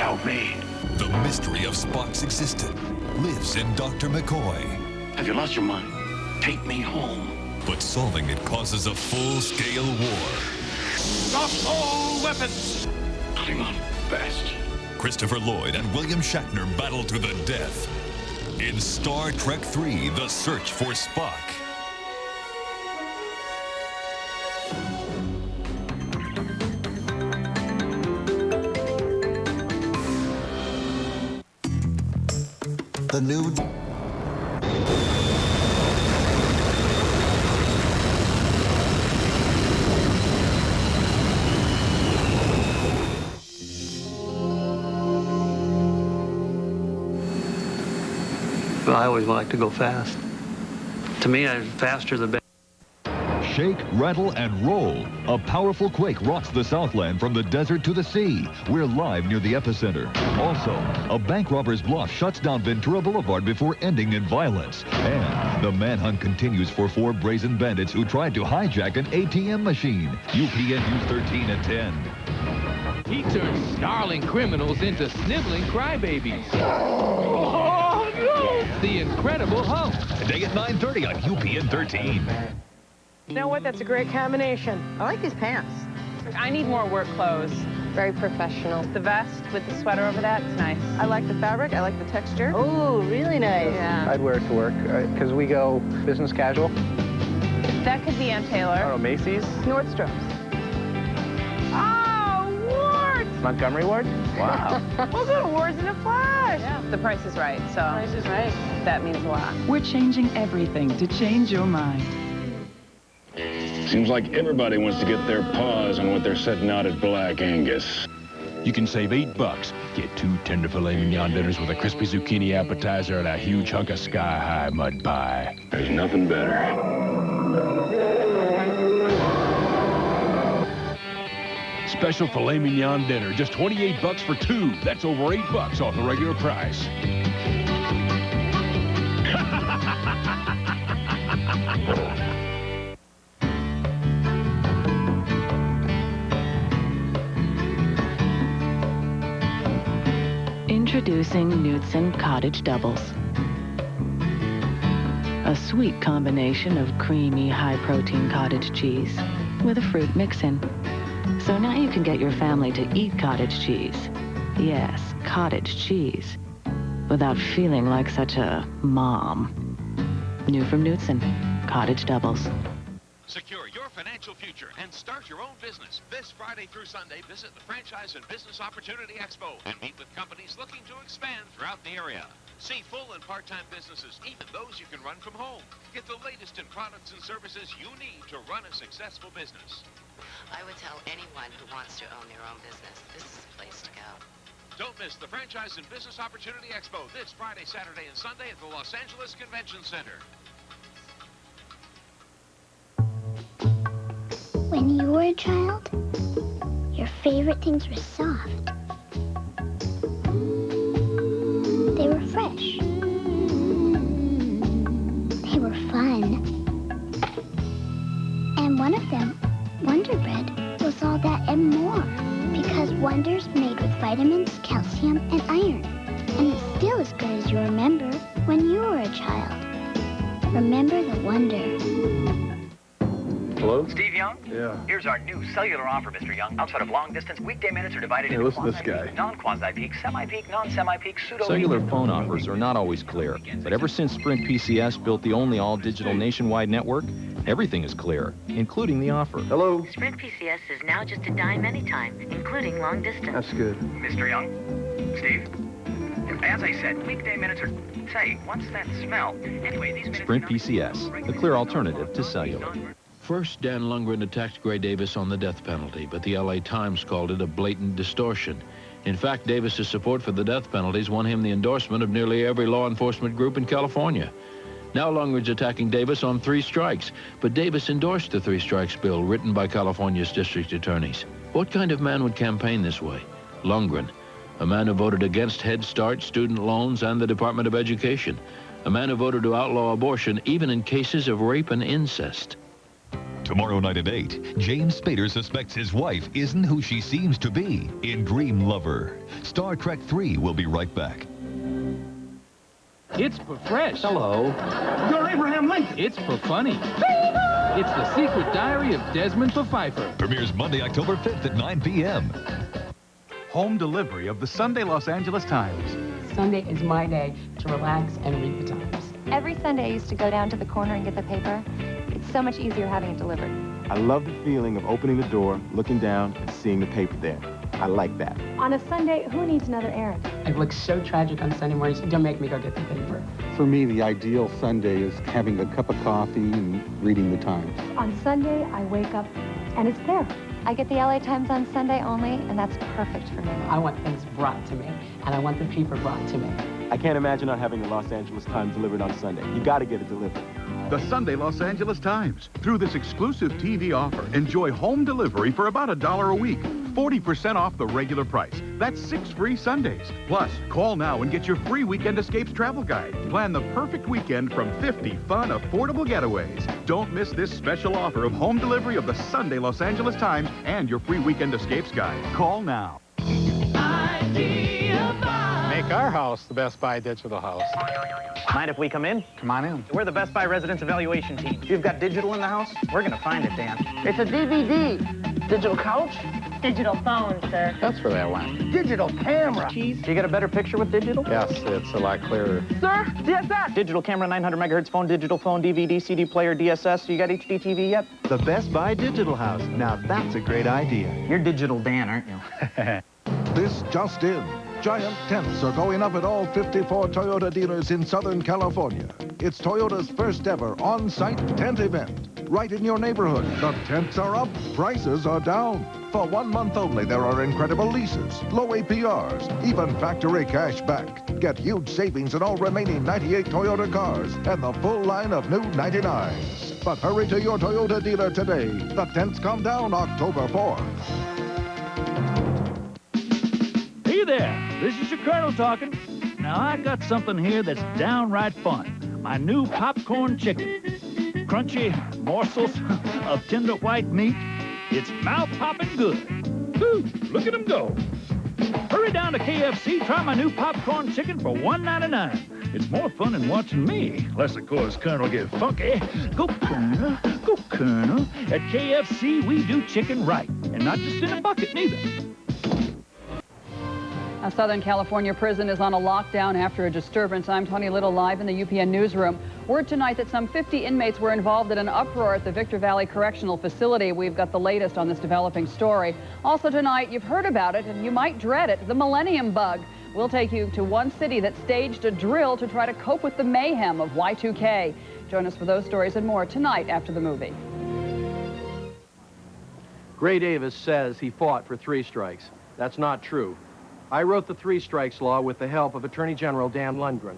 Help me. The mystery of Spock's existence lives in Dr. McCoy. Have you lost your mind? Take me home. But solving it causes a full-scale war. Stop all weapons! Klingon best. Christopher Lloyd and William Shatner battle to the death in Star Trek III: The Search for Spock. The new... I always like to go fast. To me, faster the better. Shake, rattle, and roll. A powerful quake rocks the Southland from the desert to the sea. We're live near the epicenter. Also, a bank robber's bluff shuts down Ventura Boulevard before ending in violence. And the manhunt continues for 4 brazen bandits who tried to hijack an ATM machine. UPN News 13 at 10. He turns snarling criminals into sniveling crybabies. Oh, no! The Incredible Hulk. Today at 9:30 on UPN 13. You know what? That's a great combination. I like these pants. I need more work clothes. Very professional. The vest with the sweater over that, it's nice. I like the fabric. I like the texture. Oh, really nice. Yeah. I'd wear it to work because we go business casual. That could be Ann Taylor. I don't know, Macy's? Nordstrom's. Oh, Wards! Montgomery Ward? Wow. We'll go to Wards in a flash. Yeah. The price is right, so. Price is right. That means a lot. We're changing everything to change your mind. Seems like everybody wants to get their paws on what they're setting out at Black Angus. You can save $8. Get 2 tender filet mignon dinners with a crispy zucchini appetizer and a huge hunk of sky-high mud pie. There's nothing better. Special filet mignon dinner, just $28 for 2. That's over $8 off the regular price. Introducing Knudsen Cottage Doubles. A sweet combination of creamy, high-protein cottage cheese with a fruit mix-in. So now you can get your family to eat cottage cheese. Yes, cottage cheese. Without feeling like such a mom. New from Knudsen, Cottage Doubles. Secure your financial future and start your own business. This Friday through Sunday, visit the Franchise and Business Opportunity Expo and meet with companies looking to expand throughout the area. See full and part-time businesses, even those you can run from home. Get the latest in products and services you need to run a successful business. I would tell anyone who wants to own their own business, this is the place to go. Don't miss the Franchise and Business Opportunity Expo this Friday, Saturday, and Sunday at the Los Angeles Convention Center. When you were a child, your favorite things were soft. They were fresh. They were fun. And one of them, Wonder Bread, was all that and more. Because Wonder's made with vitamins, calcium, and iron. And it's still as good as you remember when you were a child. Remember the Wonder. Hello? Steve Young? Yeah. Here's our new cellular offer, Mr. Young. Outside of long distance, weekday minutes are divided into listen to this guy. quasi-peak, non-quasi-peak, semi-peak, non-semi-peak, pseudo... Cellular phone offers are not always clear, but ever since Sprint PCS built the only all-digital nationwide network, everything is clear, including the offer. Hello? Sprint PCS is now just a dime anytime, including long distance. That's good. Mr. Young? Steve? As I said, weekday minutes are... Say, what's that smell? Anyway, these minutes... Sprint PCS, the clear alternative to cellular. First, Dan Lundgren attacked Gray Davis on the death penalty, but the LA Times called it a blatant distortion. In fact, Davis's support for the death penalties won him the endorsement of nearly every law enforcement group in California. Now Lundgren's attacking Davis on 3 strikes, but Davis endorsed the 3 strikes bill written by California's district attorneys. What kind of man would campaign this way? Lundgren, a man who voted against Head Start, student loans, and the Department of Education. A man who voted to outlaw abortion even in cases of rape and incest. Tomorrow night at 8, James Spader suspects his wife isn't who she seems to be in Dream Lover. Star Trek 3 will be right back. It's for fresh. Hello. You're Abraham Lincoln. It's for funny. It's the secret diary of Desmond Pfeiffer. Premieres Monday, October 5th at 9 p.m. Home delivery of the Sunday Los Angeles Times. Sunday is my day to relax and read the Times. Every Sunday I used to go down to the corner and get the paper. It's so much easier having it delivered. I love the feeling of opening the door, looking down, and seeing the paper there. I like that. On a Sunday, who needs another errand? It looks so tragic on Sunday mornings. Don't make me go get the paper. For me, the ideal Sunday is having a cup of coffee and reading the Times. On Sunday, I wake up and it's there. I get the LA Times on Sunday only, and that's perfect for me. I want things brought to me, and I want the paper brought to me. I can't imagine not having the Los Angeles Times delivered on Sunday. You got to get it delivered. The Sunday Los Angeles Times. Through this exclusive TV offer, enjoy home delivery for about $1 a week. 40% off the regular price. That's 6 free Sundays. Plus, call now and get your free Weekend Escapes travel guide. Plan the perfect weekend from 50 fun, affordable getaways. Don't miss this special offer of home delivery of the Sunday Los Angeles Times and your free Weekend Escapes guide. Call now. Make our house the Best Buy digital house. Mind if we come in? Come on in. We're the Best Buy Residence Evaluation Team. You've got digital in the house? We're gonna find it, Dan. It's a DVD. Digital couch? Digital phone, sir. That's where that went. Digital camera. Do you get a better picture with digital? Yes, it's a lot clearer. Sir, DSS. Digital camera, 900 megahertz phone, digital phone, DVD, CD player, DSS. You got HD TV yet? The Best Buy Digital House. Now that's a great idea. You're Digital Dan, aren't you? This just in. Giant tents are going up at all 54 Toyota dealers in Southern California. It's Toyota's first ever on-site tent event. Right in your neighborhood, the tents are up, prices are down. For 1 month only, there are incredible leases, low APRs, even factory cash back. Get huge savings on all remaining 98 Toyota cars and the full line of new 99s. But hurry to your Toyota dealer today. The tents come down October 4th. Hey there, this is your Colonel talking. Now, I got something here that's downright fun. My new popcorn chicken. Crunchy morsels of tender white meat. It's mouth-popping good. Ooh, look at them go. Hurry down to KFC, try my new popcorn chicken for $1.99. It's more fun than watching me, unless, of course, Colonel get funky. Go, Colonel, go, Colonel. At KFC, we do chicken right, and not just in a bucket, neither. A Southern California prison is on a lockdown after a disturbance. I'm Tony Little, live in the UPN newsroom. Word tonight that some 50 inmates were involved in an uproar at the Victor Valley Correctional Facility. We've got the latest on this developing story. Also tonight, you've heard about it and you might dread it, the Millennium Bug. We'll take you to one city that staged a drill to try to cope with the mayhem of Y2K. Join us for those stories and more tonight after the movie. Gray Davis says he fought for 3 strikes. That's not true. I wrote the 3 strikes law with the help of Attorney General Dan Lundgren.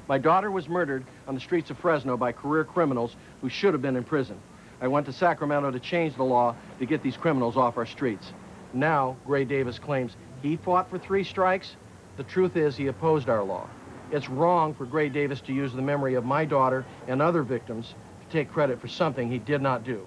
My daughter was murdered on the streets of Fresno by career criminals who should have been in prison. I went to Sacramento to change the law to get these criminals off our streets. Now, Gray Davis claims he fought for 3 strikes. The truth is he opposed our law. It's wrong for Gray Davis to use the memory of my daughter and other victims to take credit for something he did not do.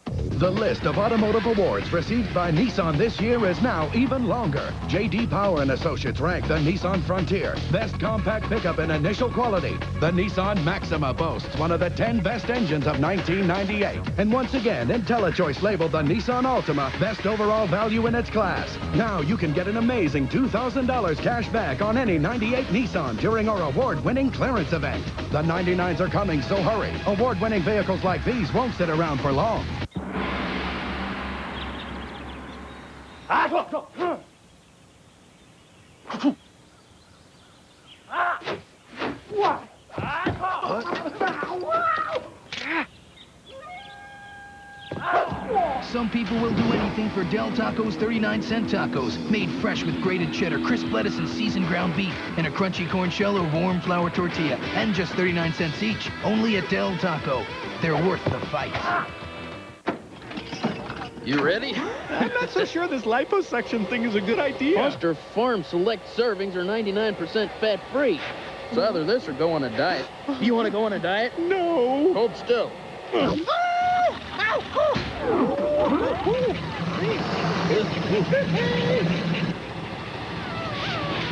The list of automotive awards received by Nissan this year is now even longer. J.D. Power & Associates ranked the Nissan Frontier best compact pickup in initial quality. The Nissan Maxima boasts one of the 10 best engines of 1998. And once again, IntelliChoice labeled the Nissan Altima best overall value in its class. Now you can get an amazing $2,000 cash back on any 98 Nissan during our award-winning clearance event. The 99s are coming, so hurry. Award-winning vehicles like these won't sit around for long. Some people will do anything for Del Taco's 39-cent tacos, made fresh with grated cheddar, crisp lettuce, and seasoned ground beef, in a crunchy corn shell or warm flour tortilla, and just 39 cents each, only at Del Taco. They're worth the fight. You ready? I'm not so sure this liposuction thing is a good idea. Foster Farm Select servings are 99% fat-free. So either this or go on a diet. You want to go on a diet? No. Hold still.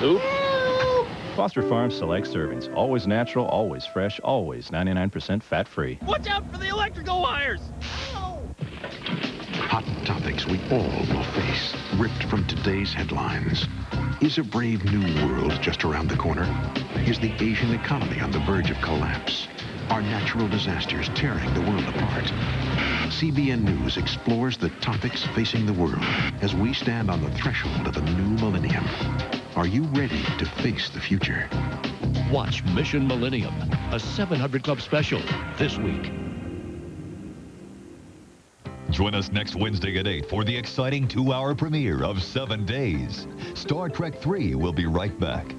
Oop. Foster Farms Select Servings. Always natural, always fresh, always 99% fat-free. Watch out for the electrical wires! Hot topics we all will face, ripped from today's headlines. Is a brave new world just around the corner? Is the Asian economy on the verge of collapse? Are natural disasters tearing the world apart? CBN News explores the topics facing the world as we stand on the threshold of a new millennium. Are you ready to face the future? Watch Mission Millennium, a 700 Club special this week. Join us next Wednesday at 8 for the exciting 2-hour premiere of 7 Days. Star Trek 3 will be right back.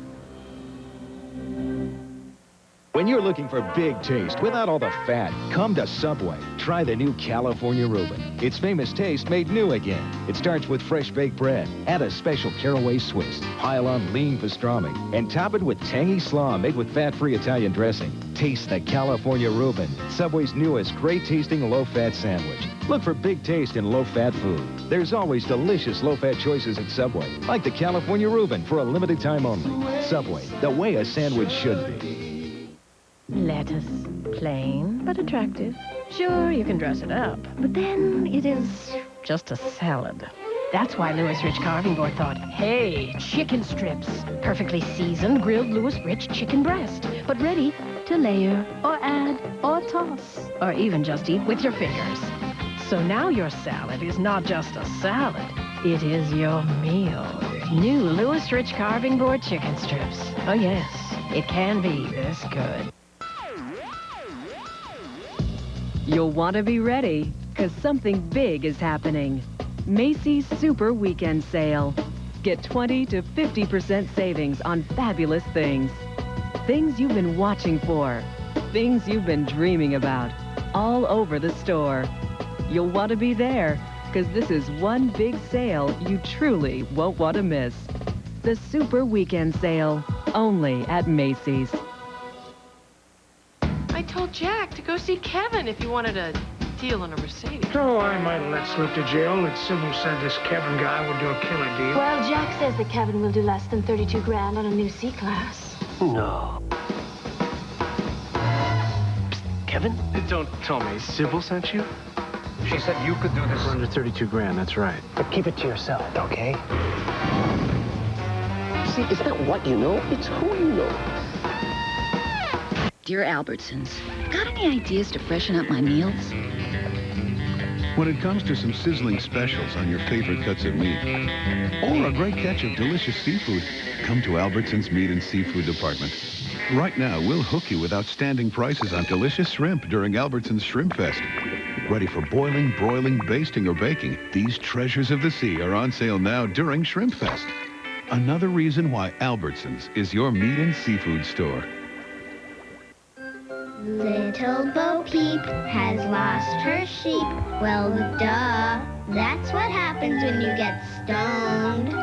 When you're looking for big taste without all the fat, come to Subway. Try the new California Reuben. Its famous taste made new again. It starts with fresh baked bread. Add a special caraway Swiss. Pile on lean pastrami. And top it with tangy slaw made with fat-free Italian dressing. Taste the California Reuben, Subway's newest great-tasting low-fat sandwich. Look for big taste in low-fat food. There's always delicious low-fat choices at Subway, like the California Reuben for a limited time only. Subway, the way a sandwich should be. Lettuce. Plain, but attractive. Sure, you can dress it up, but then it is just a salad. That's why Lewis Rich Carving Board thought, hey, chicken strips. Perfectly seasoned, grilled Lewis Rich chicken breast, but ready to layer, or add, or toss, or even just eat with your fingers. So now your salad is not just a salad, it is your meal. New Lewis Rich Carving Board chicken strips. Oh yes, it can be this good. You'll want to be ready, because something big is happening. Macy's Super Weekend Sale. Get 20 to 50% savings on fabulous things. Things you've been watching for. Things you've been dreaming about. All over the store. You'll want to be there, because this is one big sale you truly won't want to miss. The Super Weekend Sale, only at Macy's. I told Jack to go see Kevin if you wanted a deal on a Mercedes. Oh, I might have let slip to jail that Sybil said this Kevin guy would do a killer deal. Well, Jack says that Kevin will do less than 32 grand on a new C-Class. No. Kevin? Don't tell me. Sybil sent you? She said you could do this under 32 grand, that's right. But keep it to yourself, okay? See, it's not what you know, it's who you know. Dear Albertsons, got any ideas to freshen up my meals? When it comes to some sizzling specials on your favorite cuts of meat, or a great catch of delicious seafood, come to Albertsons Meat and Seafood Department. Right now, we'll hook you with outstanding prices on delicious shrimp during Albertsons Shrimp Fest. Ready for boiling, broiling, basting, or baking, these treasures of the sea are on sale now during Shrimp Fest. Another reason why Albertsons is your meat and seafood store. Little Bo Peep has lost her sheep. Well, duh. That's what happens when you get stoned.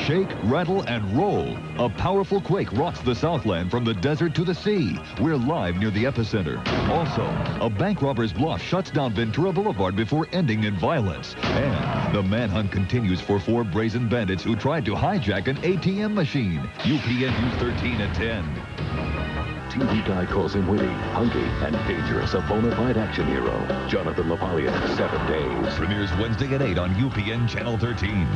Shake, rattle, and roll. A powerful quake rocks the Southland from the desert to the sea. We're live near the epicenter. Also, a bank robber's bluff shuts down Ventura Boulevard before ending in violence. And the manhunt continues for 4 brazen bandits who tried to hijack an ATM machine. UPN News 13 at 10. TV Guide calls him witty, hungry, and dangerous, a bona fide action hero. Jonathan LaPaglia, 7 Days. Premieres Wednesday at 8 on UPN Channel 13.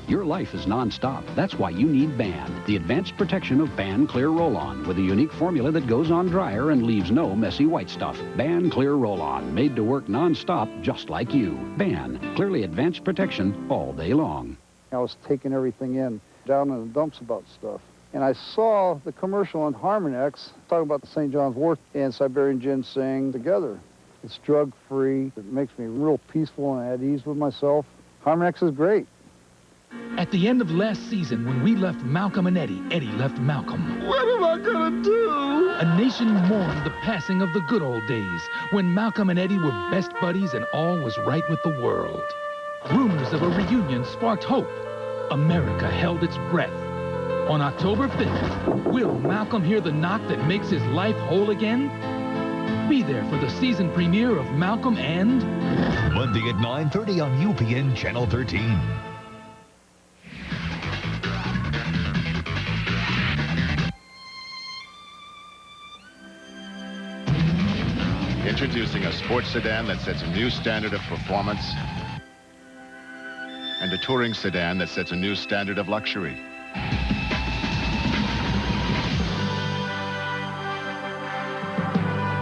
Your life is non-stop. That's why you need BAN, the advanced protection of BAN Clear Roll-On, with a unique formula that goes on drier and leaves no messy white stuff. BAN Clear Roll-On, made to work non-stop just like you. BAN, clearly advanced protection all day long. I was taking everything in, down in the dumps about stuff. And I saw the commercial on Harmonex talking about the St. John's wort and Siberian ginseng together. It's drug-free. It makes me real peaceful and at ease with myself. Harmonex is great. At the end of last season, when we left Malcolm and Eddie, Eddie left Malcolm. What am I gonna do? A nation mourned the passing of the good old days, when Malcolm and Eddie were best buddies and all was right with the world. Rumors of a reunion sparked hope. America held its breath. On October 5th, will Malcolm hear the knock that makes his life whole again? Be there for the season premiere of Malcolm and... Monday at 9:30 on UPN Channel 13. Introducing a sports sedan that sets a new standard of performance and a touring sedan that sets a new standard of luxury.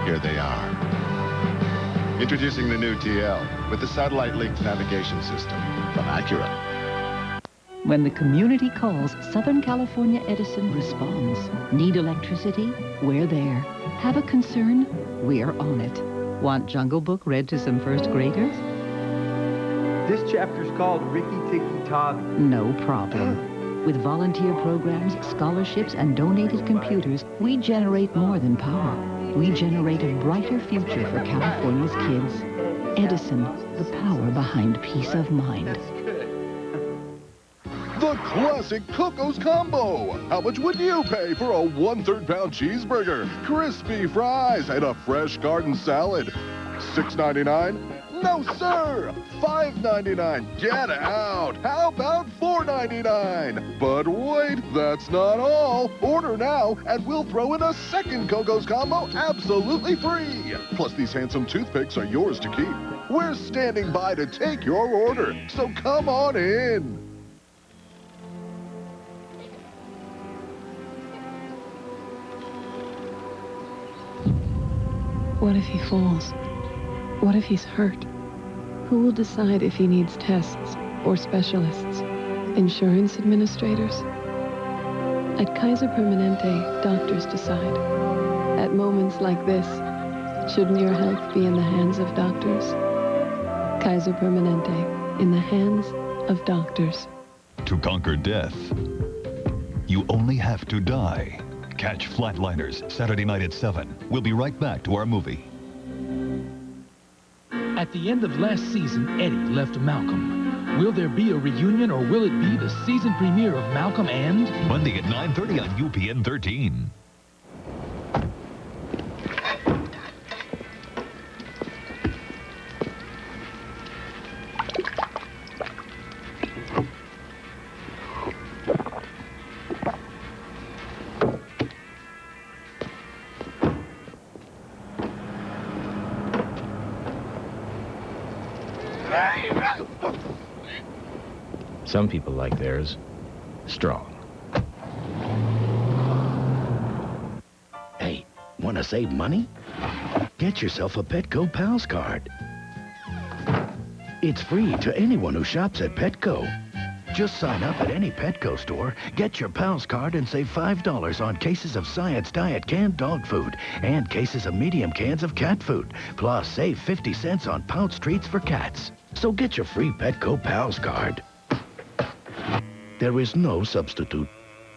Here they are. Introducing the new TL with the satellite-linked navigation system from Acura. When the community calls, Southern California Edison responds. Need electricity? We're there. Have a concern? We're on it. Want Jungle Book read to some first graders? This chapter's called Ricky Tikki Tavi. No problem. With volunteer programs, scholarships, and donated computers, we generate more than power. We generate a brighter future for California's kids. Edison, the power behind peace of mind. The classic Coco's Combo. How much would you pay for a 1/3 pound cheeseburger, crispy fries, and a fresh garden salad? $6.99? No, sir! $5.99. Get out! How about $4.99? But wait, that's not all. Order now, and we'll throw in a second Coco's Combo absolutely free. Plus, these handsome toothpicks are yours to keep. We're standing by to take your order, so come on in. What if he falls? What if he's hurt? Who will decide if he needs tests or specialists? Insurance administrators? At Kaiser Permanente, doctors decide. At moments like this, shouldn't your health be in the hands of doctors? Kaiser Permanente, in the hands of doctors. To conquer death, you only have to die. Catch Flatliners, Saturday night at 7. We'll be right back to our movie. At the end of last season, Eddie left Malcolm. Will there be a reunion, or will it be the season premiere of Malcolm and... Monday at 9:30 on UPN 13. Some people like theirs strong. Hey, want to save money? Get yourself a Petco Pals card. It's free to anyone who shops at Petco. Just sign up at any Petco store, get your Pals card, and save $5 on cases of Science Diet canned dog food and cases of medium cans of cat food. Plus, save 50 cents on Pounce treats for cats. So get your free Petco Pals card. There is no substitute.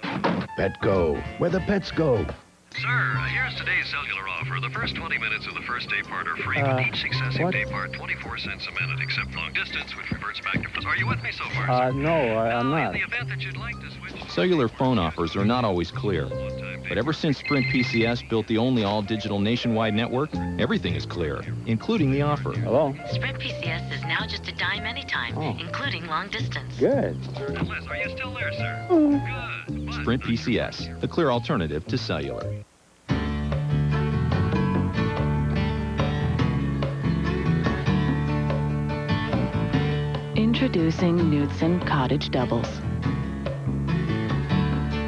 Petco, where the pets go. Sir, here's today's cellular offer. The first 20 minutes of the first day part are free, but each successive day part, 24 cents a minute, except long distance, which reverts back to... Are you with me so far, sir? No, I'm not. In the event that you'd like to switch... Cellular phone offers are not always clear. But ever since Sprint PCS built the only all-digital nationwide network, everything is clear, including the offer. Hello? Sprint PCS is now just a dime anytime, including long distance. Good. Liz, are you still there, sir? Good. Sprint PCS, the clear alternative to cellular. Introducing Knudsen Cottage Doubles.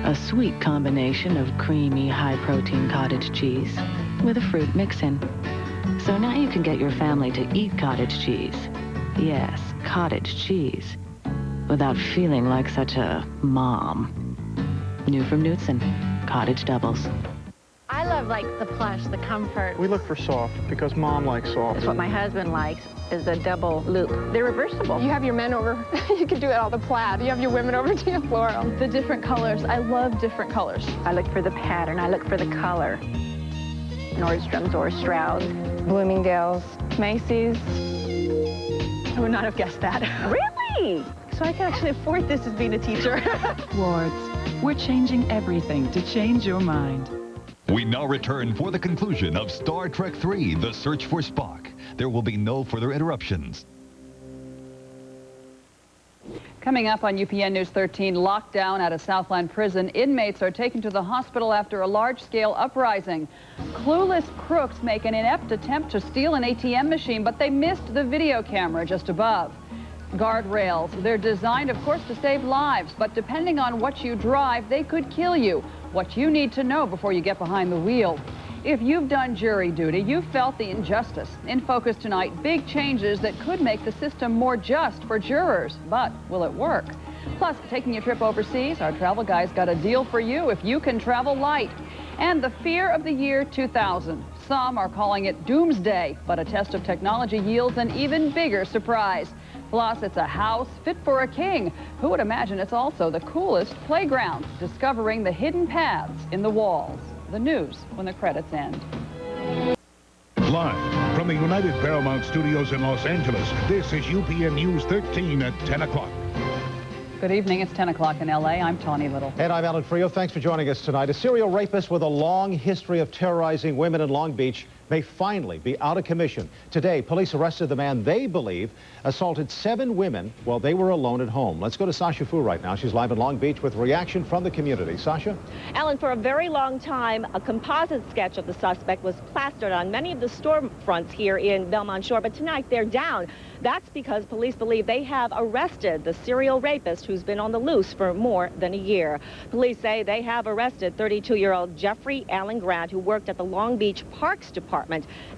A sweet combination of creamy, high-protein cottage cheese with a fruit mix-in. So now you can get your family to eat cottage cheese. Yes, cottage cheese. Without feeling like such a mom. New from Knudsen, Cottage Doubles. I love, the plush, the comfort. We look for soft because Mom likes soft. That's what my husband likes, is a double loop. They're reversible. You have your men over, you can do it all the plaid. You have your women over to your floral. The different colors, I love different colors. I look for the pattern, I look for the color. Nordstrom's or Stroud, Bloomingdale's, Macy's. I would not have guessed that. Really? So I can actually afford this as being a teacher. Wards, we're changing everything to change your mind. We now return for the conclusion of Star Trek III, The Search for Spock. There will be no further interruptions. Coming up on UPN News 13, lockdown at a Southland prison. Inmates are taken to the hospital after a large-scale uprising. Clueless crooks make an inept attempt to steal an ATM machine, but they missed the video camera just above. Guardrails. They're designed, of course, to save lives, but depending on what you drive, they could kill you. What you need to know before you get behind the wheel. If you've done jury duty, you've felt the injustice. In focus tonight, big changes that could make the system more just for jurors. But will it work? Plus, taking a trip overseas, our travel guy's got a deal for you if you can travel light. And the fear of the year 2000. Some are calling it doomsday, but a test of technology yields an even bigger surprise. Plus, it's a house fit for a king. Who would imagine it's also the coolest playground, discovering the hidden paths in the walls. The news when the credits end. Live from the United Paramount Studios in Los Angeles, this is UPN News 13 at 10 o'clock. Good evening. It's 10 o'clock in L.A. I'm Tawny Little. And I'm Alan Frio. Thanks for joining us tonight. A serial rapist with a long history of terrorizing women in Long Beach may finally be out of commission. Today, police arrested the man they believe assaulted 7 women while they were alone at home. Let's go to Sasha Fu right now. She's live in Long Beach with reaction from the community. Sasha? Alan, for a very long time, a composite sketch of the suspect was plastered on many of the storefronts here in Belmont Shore, but tonight they're down. That's because police believe they have arrested the serial rapist who's been on the loose for more than a year. Police say they have arrested 32-year-old Jeffrey Allen Grant, who worked at the Long Beach Parks Department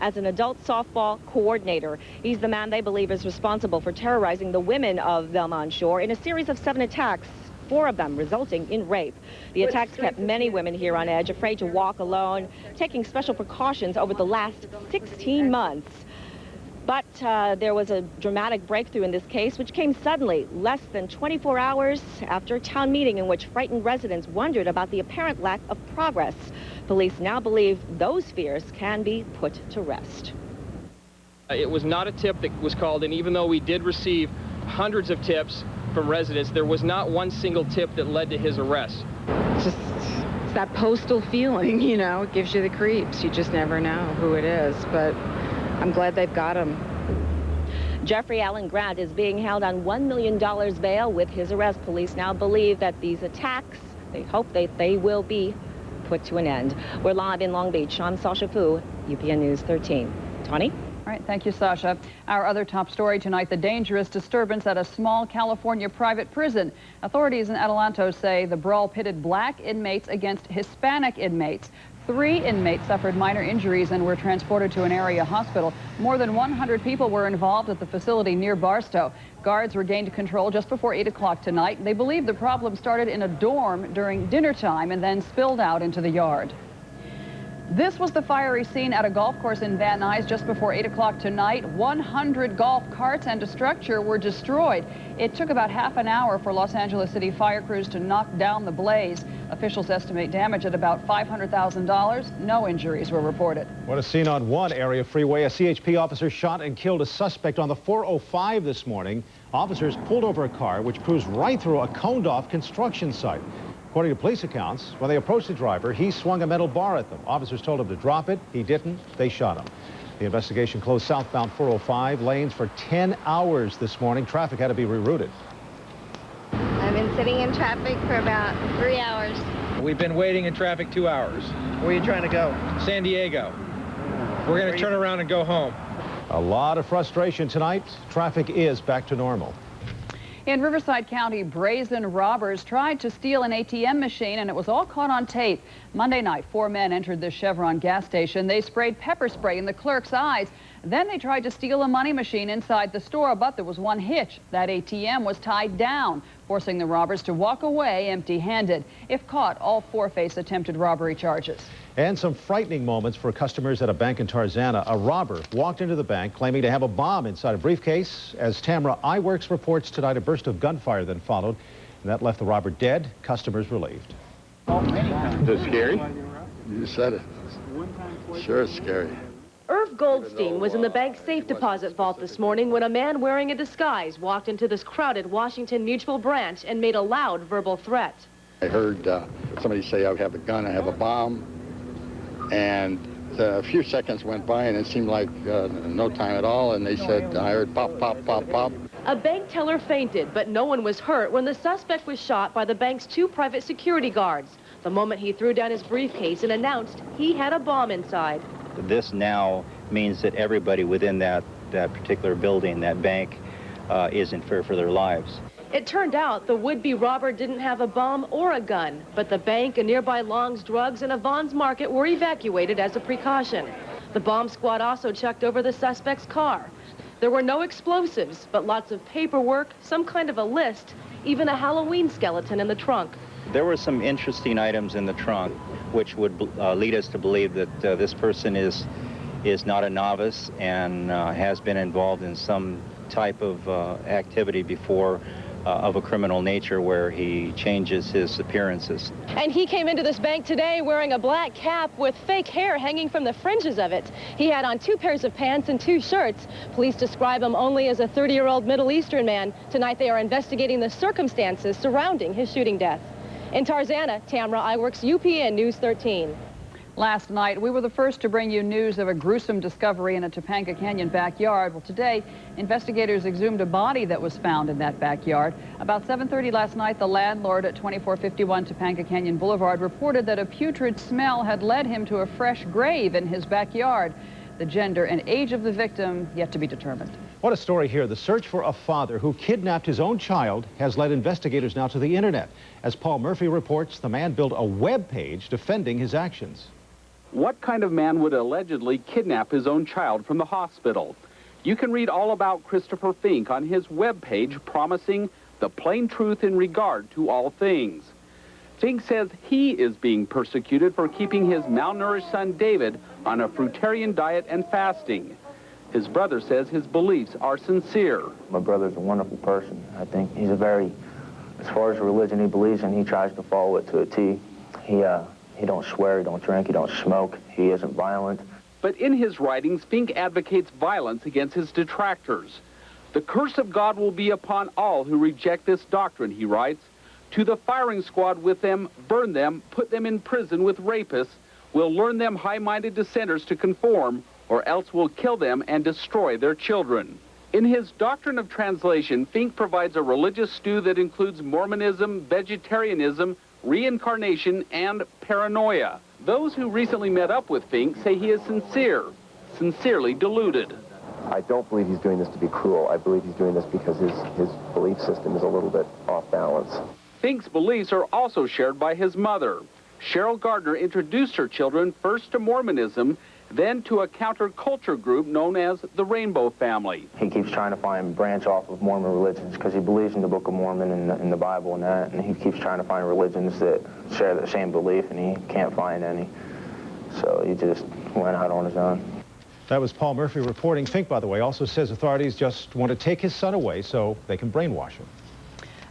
as an adult softball coordinator. He's the man they believe is responsible for terrorizing the women of Belmont Shore in a series of 7 attacks, 4 of them resulting in rape. The attacks kept many women here on edge, afraid to walk alone, taking special precautions over the last 16 months. But there was a dramatic breakthrough in this case, which came suddenly, less than 24 hours after a town meeting in which frightened residents wondered about the apparent lack of progress. Police now believe those fears can be put to rest. It was not a tip that was called in, even though we did receive hundreds of tips from residents. There was not one single tip that led to his arrest. It's that postal feeling, you know, it gives you the creeps. You just never know who it is, but I'm glad they've got him. Jeffrey Allen Grant is being held on $1 million bail. With his arrest, police now believe that these attacks, they hope they will be put to an end. We're live in Long Beach. I'm Sasha Fu, UPN News 13. Tawny? All right, thank you, Sasha. Our other top story tonight, the dangerous disturbance at a small California private prison. Authorities in Adelanto say the brawl pitted black inmates against Hispanic inmates. 3 inmates suffered minor injuries and were transported to an area hospital. More than 100 people were involved at the facility near Barstow. Guards regained control just before 8 o'clock tonight. They believe the problem started in a dorm during dinner time and then spilled out into the yard. This was the fiery scene at a golf course in Van Nuys just before 8 o'clock tonight. 100 golf carts and a structure were destroyed. It took about half an hour for Los Angeles City fire crews to knock down the blaze. Officials estimate damage at about $500,000. No injuries were reported. What a scene on one area freeway. A CHP officer shot and killed a suspect on the 405 this morning. Officers pulled over a car which cruised right through a coned-off construction site. According to police accounts, when they approached the driver, he swung a metal bar at them. Officers told him to drop it. He didn't. They shot him. The investigation closed southbound 405 lanes for 10 hours this morning. Traffic had to be rerouted. I've been sitting in traffic for about 3 hours. We've been waiting in traffic 2 hours. Where are you trying to go? San Diego. We're going to turn around and go home. A lot of frustration tonight. Traffic is back to normal. In Riverside County, brazen robbers tried to steal an ATM machine, and it was all caught on tape. Monday night, 4 men entered the Chevron gas station. They sprayed pepper spray in the clerk's eyes. Then they tried to steal a money machine inside the store, but there was one hitch. That ATM was tied down, forcing the robbers to walk away empty-handed. If caught, all 4 face attempted robbery charges. And some frightening moments for customers at a bank in Tarzana. A robber walked into the bank claiming to have a bomb inside a briefcase. As Tamra iWorks reports tonight, a burst of gunfire then followed, and that left the robber dead. Customers relieved. Is it scary? You said it. Sure, it's scary. Irv Goldstein was in the bank's safe deposit vault this morning when a man wearing a disguise walked into this crowded Washington Mutual branch and made a loud verbal threat. I heard somebody say, I have a gun, I have a bomb. And a few seconds went by, and it seemed like no time at all, and they said, I heard pop, pop, pop, pop. A bank teller fainted, but no one was hurt when the suspect was shot by the bank's 2 private security guards the moment he threw down his briefcase and announced he had a bomb inside. This now means that everybody within that particular building, that bank, is in fear for their lives. It turned out the would-be robber didn't have a bomb or a gun, but the bank, a nearby Long's Drugs, and a Vaughn's Market were evacuated as a precaution. The bomb squad also checked over the suspect's car. There were no explosives, but lots of paperwork, some kind of a list, even a Halloween skeleton in the trunk. There were some interesting items in the trunk, which would lead us to believe that this person is not a novice and has been involved in some type of activity before of a criminal nature where he changes his appearances. And he came into this bank today wearing a black cap with fake hair hanging from the fringes of it. He had on 2 pairs of pants and 2 shirts. Police describe him only as a 30-year-old Middle Eastern man. Tonight they are investigating the circumstances surrounding his shooting death. In Tarzana, Tamra Iwerks, UPN News 13. Last night, we were the first to bring you news of a gruesome discovery in a Topanga Canyon backyard. Well, today, investigators exhumed a body that was found in that backyard. About 7:30 last night, the landlord at 2451 Topanga Canyon Boulevard reported that a putrid smell had led him to a fresh grave in his backyard. The gender and age of the victim yet to be determined. What a story here. The search for a father who kidnapped his own child has led investigators now to the internet. As Paul Murphy reports, the man built a web page defending his actions. What kind of man would allegedly kidnap his own child from the hospital? You can read all about Christopher Fink on his webpage promising the plain truth in regard to all things. Fink says he is being persecuted for keeping his malnourished son David on a fruitarian diet and fasting. His brother says his beliefs are sincere. My brother's a wonderful person. I think he's a very, as far as the religion he believes in, he tries to follow it to a T. He don't swear, he don't drink, he don't smoke, he isn't violent. But in his writings, Fink advocates violence against his detractors. The curse of God will be upon all who reject this doctrine, he writes. To the firing squad with them, burn them, put them in prison with rapists, we'll learn them high-minded dissenters to conform, or else we'll kill them and destroy their children. In his Doctrine of Translation, Fink provides a religious stew that includes Mormonism, vegetarianism, reincarnation, and paranoia. Those who recently met up with Fink say he is sincere, sincerely deluded. I don't believe he's doing this to be cruel. I believe he's doing this because his belief system is a little bit off balance. Fink's beliefs are also shared by his mother. Cheryl Gardner introduced her children first to Mormonism, then to a counterculture group known as the Rainbow Family. He keeps trying to branch off of Mormon religions because he believes in the Book of Mormon and in the Bible and that, and he keeps trying to find religions that share the same belief, and he can't find any. So he just went out on his own. That was Paul Murphy reporting. Fink, by the way, also says authorities just want to take his son away so they can brainwash him.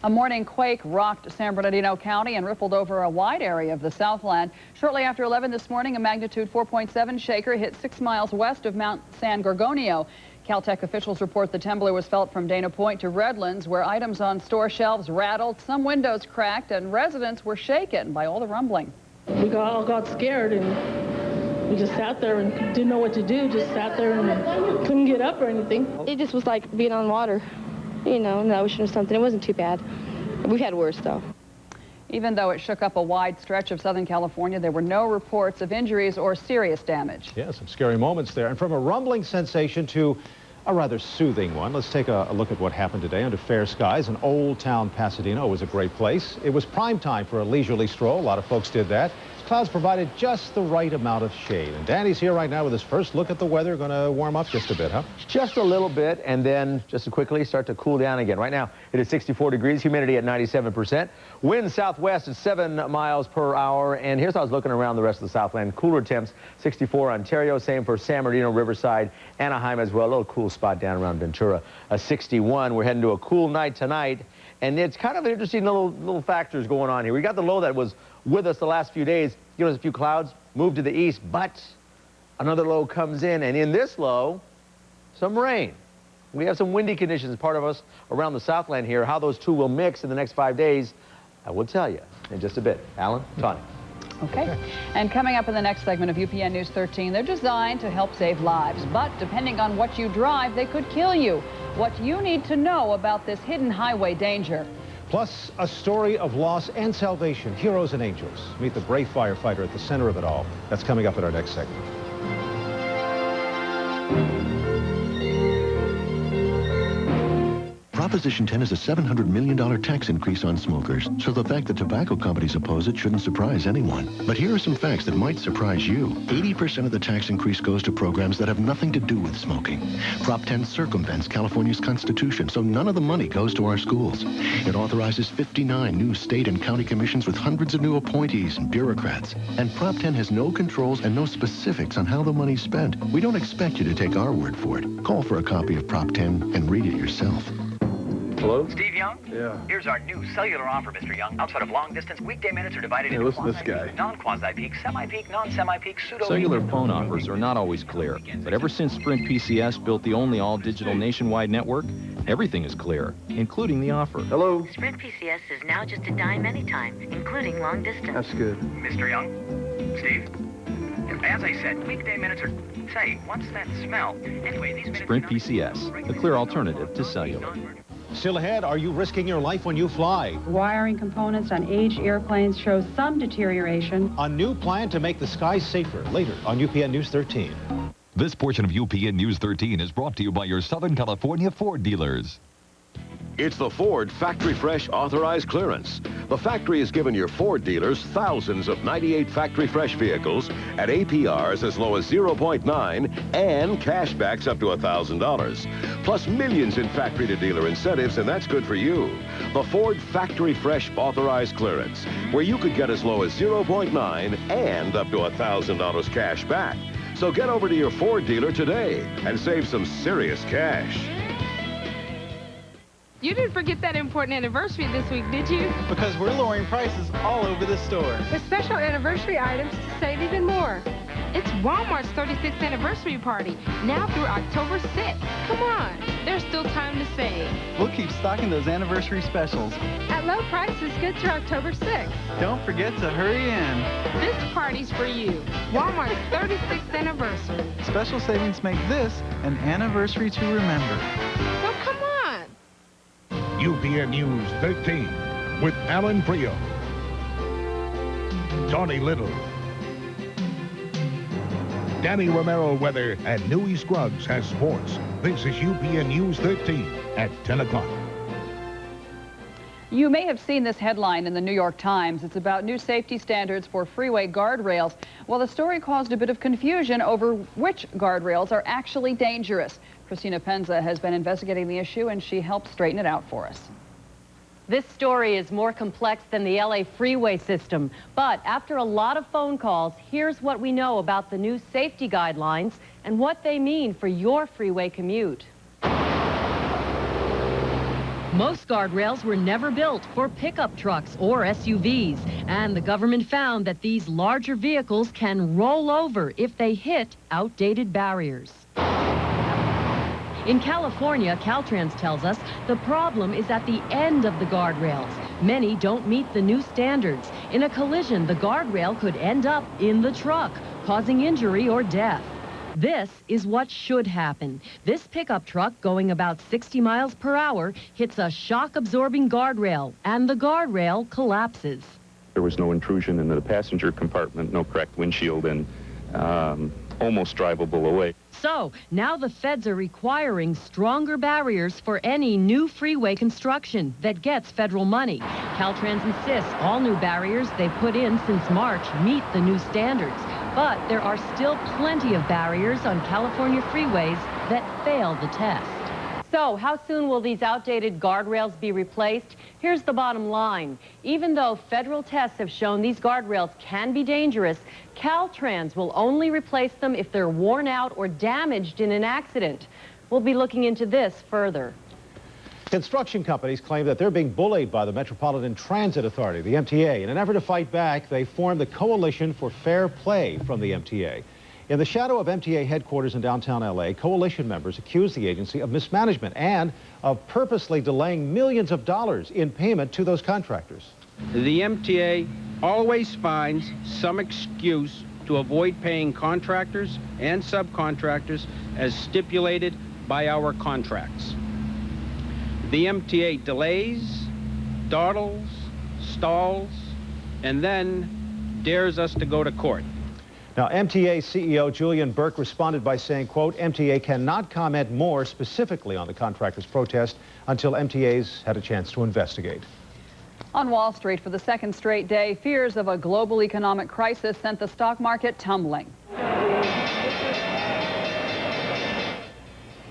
A morning quake rocked San Bernardino County and rippled over a wide area of the Southland. Shortly after 11 this morning, a magnitude 4.7 shaker hit 6 miles west of Mount San Gorgonio. Caltech officials report the tremor was felt from Dana Point to Redlands, where items on store shelves rattled, some windows cracked, and residents were shaken by all the rumbling. We all got scared, and we just sat there and didn't know what to do, just sat there and couldn't get up or anything. It just was like being on water, you know, in the ocean or something. It wasn't too bad. We've had worse, though. Even though it shook up a wide stretch of Southern California, there were no reports of injuries or serious damage. Yeah, some scary moments there. And from a rumbling sensation to a rather soothing one, let's take a look at what happened today under fair skies in Old Town Pasadena. It was a great place. It was prime time for a leisurely stroll. A lot of folks did that. Clouds provided just the right amount of shade. And Danny's here right now with his first look at the weather. Going to warm up just a bit, huh? Just a little bit, and then just to quickly start to cool down again. Right now, it is 64 degrees, humidity at 97%. Wind southwest at 7 miles per hour. And here's how I was looking around the rest of the Southland. Cooler temps, 64 Ontario, same for San Bernardino, Riverside, Anaheim as well. A little cool spot down around Ventura, a 61. We're heading to a cool night tonight. And it's kind of interesting little factors going on here. We got the low that was with us the last few days. You know, there's a few clouds, moved to the east, but another low comes in. And in this low, some rain. We have some windy conditions, part of us around the Southland here. How those two will mix in the next 5 days, I will tell you in just a bit. Alan, Tony. Okay. And coming up in the next segment of UPN News 13, they're designed to help save lives, but depending on what you drive, they could kill you. What you need to know about this hidden highway danger. Plus, a story of loss and salvation, heroes and angels. Meet the brave firefighter at the center of it all. That's coming up in our next segment. Proposition 10 is a $700 million tax increase on smokers, so the fact that tobacco companies oppose it shouldn't surprise anyone. But here are some facts that might surprise you. 80% of the tax increase goes to programs that have nothing to do with smoking. Prop 10 circumvents California's Constitution, so none of the money goes to our schools. It authorizes 59 new state and county commissions with hundreds of new appointees and bureaucrats. And Prop 10 has no controls and no specifics on how the money's spent. We don't expect you to take our word for it. Call for a copy of Prop 10 and read it yourself. Hello? Steve Young? Yeah. Here's our new cellular offer, Mr. Young. Outside of long distance, weekday minutes are divided into quasi-peak, non-quasi-peak, semi-peak, non-semi-peak, pseudo-peak. Cellular phone offers are not always clear, but ever since Sprint PCS built the only all-digital nationwide network, everything is clear, including the offer. Hello? Sprint PCS is now just a dime anytime, including long distance. That's good. Mr. Young? Steve? As I said, weekday minutes are... Say, what's that smell? Anyway, these minutes... Sprint PCS, the clear alternative to cellular. Still ahead, are you risking your life when you fly? Wiring components on aged airplanes show some deterioration. A new plan to make the skies safer later on UPN News 13. This portion of UPN News 13 is brought to you by your Southern California Ford dealers. It's the Ford Factory Fresh Authorized Clearance. The factory has given your Ford dealers thousands of 98 Factory Fresh vehicles at APRs as low as 0.9 and cashbacks up to $1,000. Plus millions in factory-to-dealer incentives, and that's good for you. The Ford Factory Fresh Authorized Clearance, where you could get as low as 0.9 and up to $1,000 cash back. So get over to your Ford dealer today and save some serious cash. You didn't forget that important anniversary this week, did you? Because we're lowering prices all over the store. With special anniversary items to save even more. It's Walmart's 36th anniversary party, now through October 6th. Come on, there's still time to save. We'll keep stocking those anniversary specials. At low prices, good through October 6th. Don't forget to hurry in. This party's for you. Walmart's 36th anniversary. Special savings make this an anniversary to remember. So come on. UPN News 13 with Alan Frio, Tony Little, Danny Romero weather, and Newey Scruggs has sports. This is UPN News 13 at 10 o'clock. You may have seen this headline in the New York Times. It's about new safety standards for freeway guardrails. Well, the story caused a bit of confusion over which guardrails are actually dangerous. Christina Penza has been investigating the issue, and she helped straighten it out for us. This story is more complex than the LA freeway system. But after a lot of phone calls, here's what we know about the new safety guidelines and what they mean for your freeway commute. Most guardrails were never built for pickup trucks or SUVs, and the government found that these larger vehicles can roll over if they hit outdated barriers. In California, Caltrans tells us the problem is at the end of the guardrails. Many don't meet the new standards. In a collision, the guardrail could end up in the truck, causing injury or death. This is what should happen. This pickup truck, going about 60 miles per hour, hits a shock-absorbing guardrail, and the guardrail collapses. There was no intrusion into the passenger compartment, no cracked windshield, and almost drivable away. So, now the feds are requiring stronger barriers for any new freeway construction that gets federal money. Caltrans insists all new barriers they've put in since March meet the new standards. But there are still plenty of barriers on California freeways that fail the test. So, how soon will these outdated guardrails be replaced? Here's the bottom line. Even though federal tests have shown these guardrails can be dangerous, Caltrans will only replace them if they're worn out or damaged in an accident. We'll be looking into this further. Construction companies claim that they're being bullied by the Metropolitan Transit Authority, the MTA. In an effort to fight back, they formed the Coalition for Fair Play from the MTA. In the shadow of MTA headquarters in downtown LA, coalition members accused the agency of mismanagement and of purposely delaying millions of dollars in payment to those contractors. The MTA always finds some excuse to avoid paying contractors and subcontractors as stipulated by our contracts. The MTA delays, dawdles, stalls, and then dares us to go to court. Now, MTA CEO Julian Burke responded by saying, quote, MTA cannot comment more specifically on the contractor's protest until MTA's had a chance to investigate. On Wall Street for the second straight day, fears of a global economic crisis sent the stock market tumbling.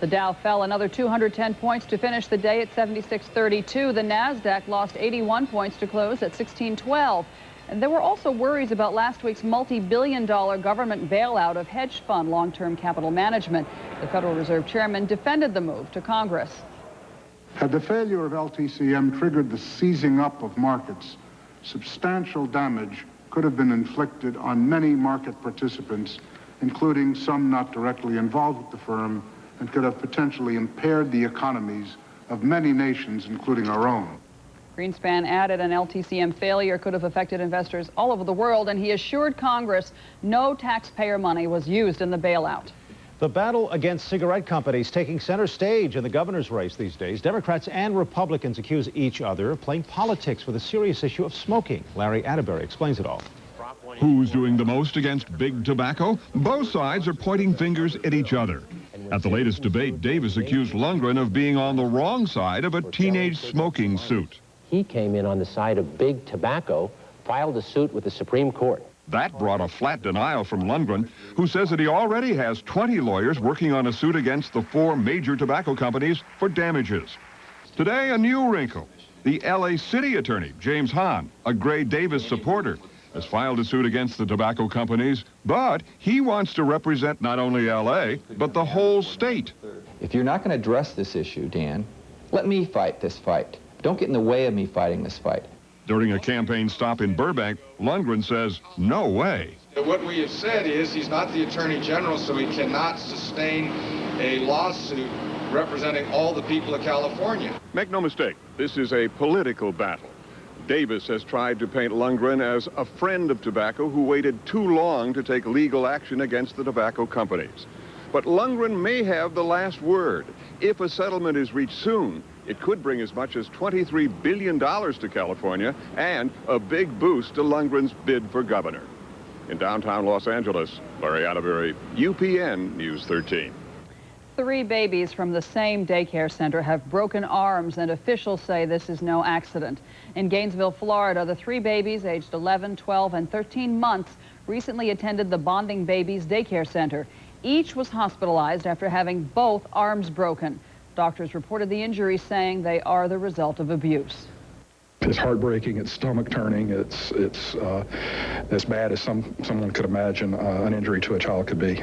The Dow fell another 210 points to finish the day at 76.32. The Nasdaq lost 81 points to close at 16.12. And there were also worries about last week's multi-billion-dollar government bailout of hedge fund long-term capital management. The Federal Reserve Chairman defended the move to Congress. Had the failure of LTCM triggered the seizing up of markets, substantial damage could have been inflicted on many market participants, including some not directly involved with the firm, and could have potentially impaired the economies of many nations, including our own. Greenspan added an LTCM failure could have affected investors all over the world, and he assured Congress no taxpayer money was used in the bailout. The battle against cigarette companies taking center stage in the governor's race these days. Democrats and Republicans accuse each other of playing politics with the serious issue of smoking. Larry Atterbury explains it all. Who's doing the most against big tobacco? Both sides are pointing fingers at each other. At the latest debate, Davis accused Lundgren of being on the wrong side of a teenage smoking suit. He came in on the side of big tobacco, filed a suit with the Supreme Court. That brought a flat denial from Lundgren, who says that he already has 20 lawyers working on a suit against the 4 major tobacco companies for damages. Today, a new wrinkle. The L.A. City attorney, James Hahn, a Gray Davis supporter, has filed a suit against the tobacco companies, but he wants to represent not only L.A., but the whole state. If you're not going to address this issue, Dan, let me fight this fight. Don't get in the way of me fighting this fight. During a campaign stop in Burbank, Lundgren says, no way. What we have said is he's not the Attorney General, so he cannot sustain a lawsuit representing all the people of California. Make no mistake, this is a political battle. Davis has tried to paint Lundgren as a friend of tobacco who waited too long to take legal action against the tobacco companies. But Lundgren may have the last word. If a settlement is reached soon, it could bring as much as $23 billion to California and a big boost to Lundgren's bid for governor. In downtown Los Angeles, Larry Atterbury, UPN News 13. 3 babies from the same daycare center have broken arms, and officials say this is no accident. In Gainesville, Florida, the 3 babies aged 11, 12, and 13 months recently attended the Bonding Babies Daycare Center. Each was hospitalized after having both arms broken. Doctors reported the injuries, saying they are the result of abuse. It's heartbreaking. It's stomach turning. It's as bad as someone could imagine an injury to a child could be.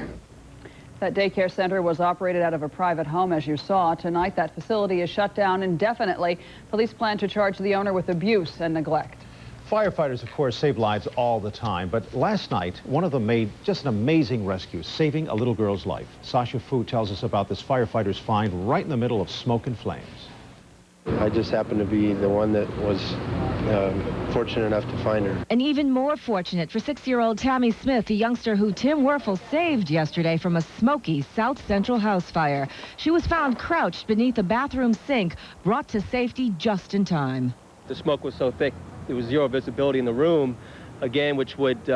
That daycare center was operated out of a private home, as you saw. Tonight, that facility is shut down indefinitely. Police plan to charge the owner with abuse and neglect. Firefighters, of course, save lives all the time, but last night, one of them made just an amazing rescue, saving a little girl's life. Sasha Fu tells us about this firefighter's find right in the middle of smoke and flames. I just happened to be the one that was fortunate enough to find her. And even more fortunate for 6-year-old Tammy Smith, the youngster who Tim Werfel saved yesterday from a smoky South Central house fire. She was found crouched beneath a bathroom sink, brought to safety just in time. The smoke was so thick, there was zero visibility in the room, again, which would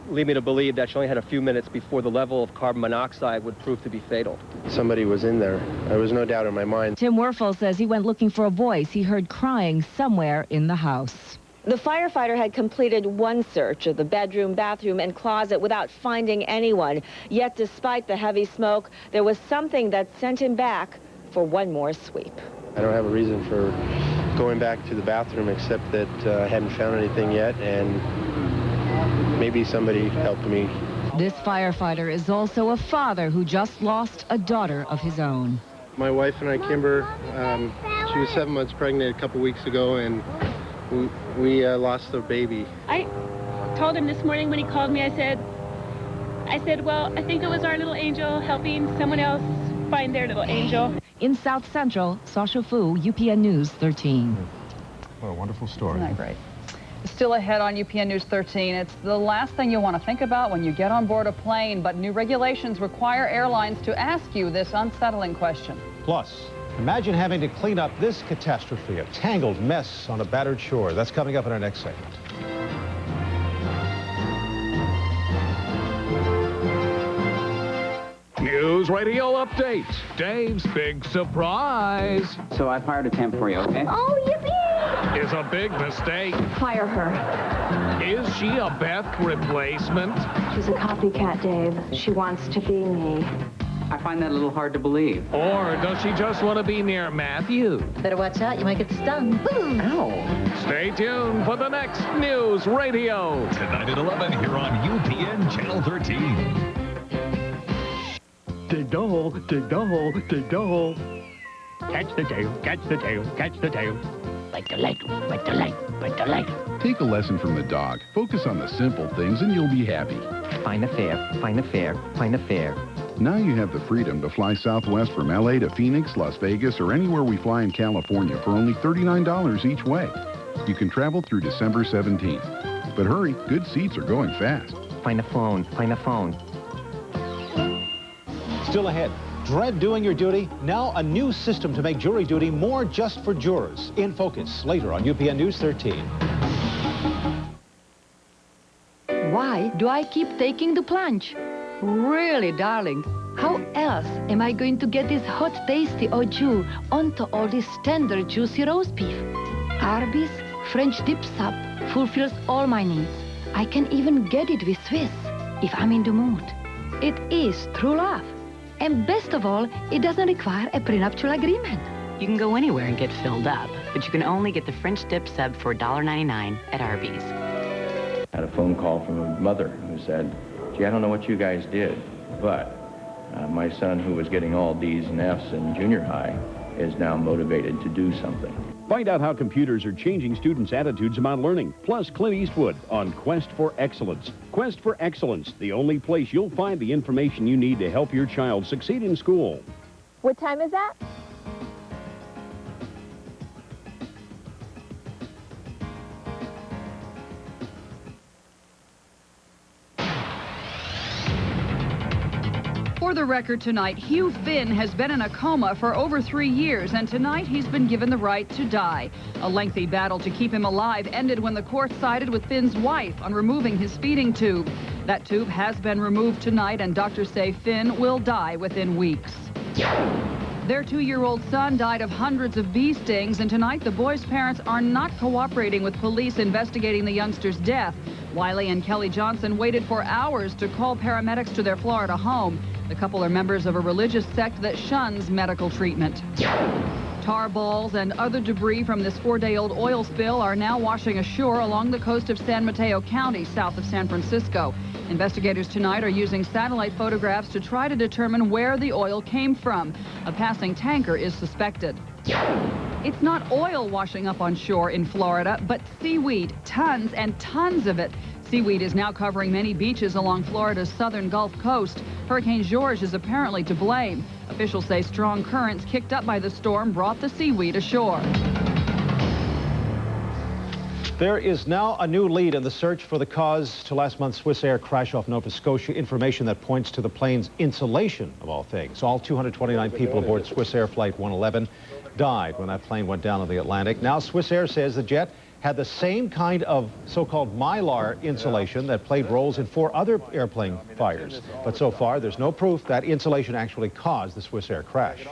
lead me to believe that she only had a few minutes before the level of carbon monoxide would prove to be fatal. Somebody was in there. There was no doubt in my mind. Tim Werfel says he went looking for a voice he heard crying somewhere in the house. The firefighter had completed one search of the bedroom, bathroom, and closet without finding anyone. Yet, despite the heavy smoke, there was something that sent him back for one more sweep. I don't have a reason for going back to the bathroom except that I hadn't found anything yet, and maybe somebody helped me. This firefighter is also a father who just lost a daughter of his own. My wife and I, Kimber, she was 7 months pregnant a couple weeks ago, and we lost a baby. I told him this morning when he called me, I said, well, I think it was our little angel helping someone else find their little angel. In South Central, Sasha Fu, UPN News 13. What a wonderful story. Isn't that great? Still ahead on UPN News 13, it's the last thing you want to think about when you get on board a plane, but new regulations require airlines to ask you this unsettling question. Plus, imagine having to clean up this catastrophe, a tangled mess on a battered shore. That's coming up in our next segment. News Radio Update. Dave's big surprise. So I've hired a temp for you, okay? Oh, yippee! Is a big mistake. Fire her. Is she a Beth replacement? She's a copycat, Dave. She wants to be me. I find that a little hard to believe. Or does she just want to be near Matthew? Better watch out. You might get stung. Boom. Ow. Stay tuned for the next News Radio. Tonight at 11 here on UPN Channel 13. Dig the hole, dig the hole, dig the hole. Catch the tail, catch the tail, catch the tail. Bite the leg, bite the leg, bite the leg. Take a lesson from the dog. Focus on the simple things and you'll be happy. Find a fare, find a fare, find a fare. Now you have the freedom to fly Southwest from LA to Phoenix, Las Vegas, or anywhere we fly in California for only $39 each way. You can travel through December 17th. But hurry, good seats are going fast. Find a phone, find a phone. Still ahead, dread doing your duty? Now a new system to make jury duty more just for jurors. In Focus, later on UPN News 13. Why do I keep taking the plunge? Really, darling, how else am I going to get this hot, tasty au jus onto all this tender, juicy roast beef? Arby's French dip sub fulfills all my needs. I can even get it with Swiss if I'm in the mood. It is true love. And best of all, it doesn't require a prenuptial agreement. You can go anywhere and get filled up, but you can only get the French dip sub for $1.99 at Arby's. I had a phone call from a mother who said, gee, I don't know what you guys did, but my son, who was getting all D's and F's in junior high, is now motivated to do something. Find out how computers are changing students' attitudes about learning. Plus, Clint Eastwood on Quest for Excellence. Quest for Excellence, the only place you'll find the information you need to help your child succeed in school. What time is that? For the record tonight, Hugh Finn has been in a coma for over 3 years, and tonight he's been given the right to die. A lengthy battle to keep him alive ended when the court sided with Finn's wife on removing his feeding tube. That tube has been removed tonight, and doctors say Finn will die within weeks. Their 2-year-old son died of hundreds of bee stings, and tonight the boy's parents are not cooperating with police investigating the youngster's death. Wiley and Kelly Johnson waited for hours to call paramedics to their Florida home. The couple are members of a religious sect that shuns medical treatment. Tar balls and other debris from this 4-day-old oil spill are now washing ashore along the coast of San Mateo County, south of San Francisco. Investigators tonight are using satellite photographs to try to determine where the oil came from. A passing tanker is suspected. It's not oil washing up on shore in Florida, but seaweed, tons and tons of it. Seaweed is now covering many beaches along Florida's southern Gulf Coast. Hurricane George is apparently to blame. Officials say strong currents kicked up by the storm brought the seaweed ashore. There is now a new lead in the search for the cause to last month's Swissair crash off Nova Scotia. Information that points to the plane's insulation, of all things. All 229 people aboard Swissair Flight 111 died when that plane went down in the Atlantic. Now Swissair says the jet had the same kind of so-called mylar insulation that played roles in 4 other airplane fires. But so far, there's no proof that insulation actually caused the Swissair crash.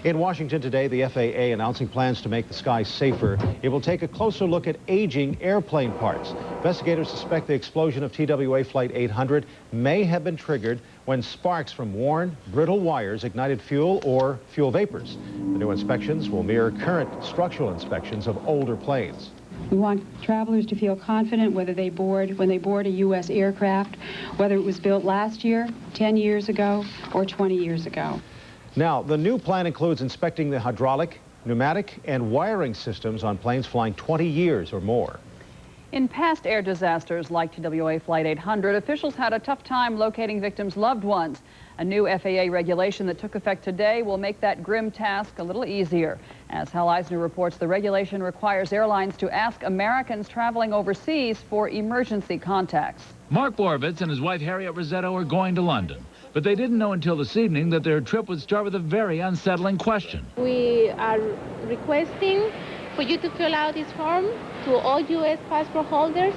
In Washington today, the FAA announcing plans to make the skies safer. It will take a closer look at aging airplane parts. Investigators suspect the explosion of TWA Flight 800 may have been triggered when sparks from worn, brittle wires ignited fuel or fuel vapors. The new inspections will mirror current structural inspections of older planes. We want travelers to feel confident when they board a U.S. aircraft, whether it was built last year, 10 years ago, or 20 years ago. Now, the new plan includes inspecting the hydraulic, pneumatic, and wiring systems on planes flying 20 years or more. In past air disasters like TWA Flight 800, officials had a tough time locating victims' loved ones. A new FAA regulation that took effect today will make that grim task a little easier. As Hal Eisner reports, the regulation requires airlines to ask Americans traveling overseas for emergency contacts. Mark Borovitz and his wife Harriet Rosetto are going to London, but they didn't know until this evening that their trip would start with a very unsettling question. We are requesting for you to fill out this form to all U.S. passport holders.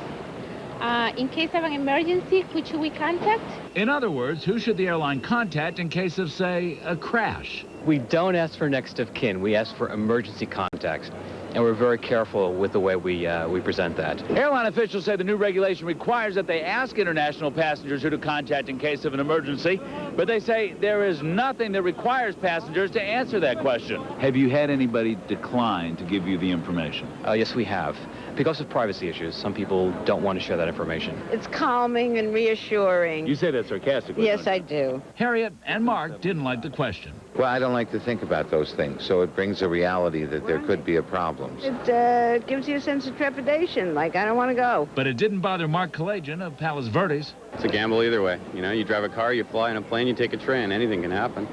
In case of an emergency, who should we contact? In other words, who should the airline contact in case of, say, a crash? We don't ask for next of kin. We ask for emergency contacts. And we're very careful with the way we present that. Airline officials say the new regulation requires that they ask international passengers who to contact in case of an emergency, but they say there is nothing that requires passengers to answer that question. Have you had anybody decline to give you the information? Yes, we have. Because of privacy issues, some people don't want to share that information. It's calming and reassuring. You say that sarcastically. Yes, I do. Harriet and Mark didn't like the question. Well, I don't like to think about those things, so it brings a reality that there could be a problem. It gives you a sense of trepidation, like I don't want to go. But it didn't bother Mark Kalajian of Palos Verdes. It's a gamble either way. You know, you drive a car, you fly in a plane, you take a train. Anything can happen.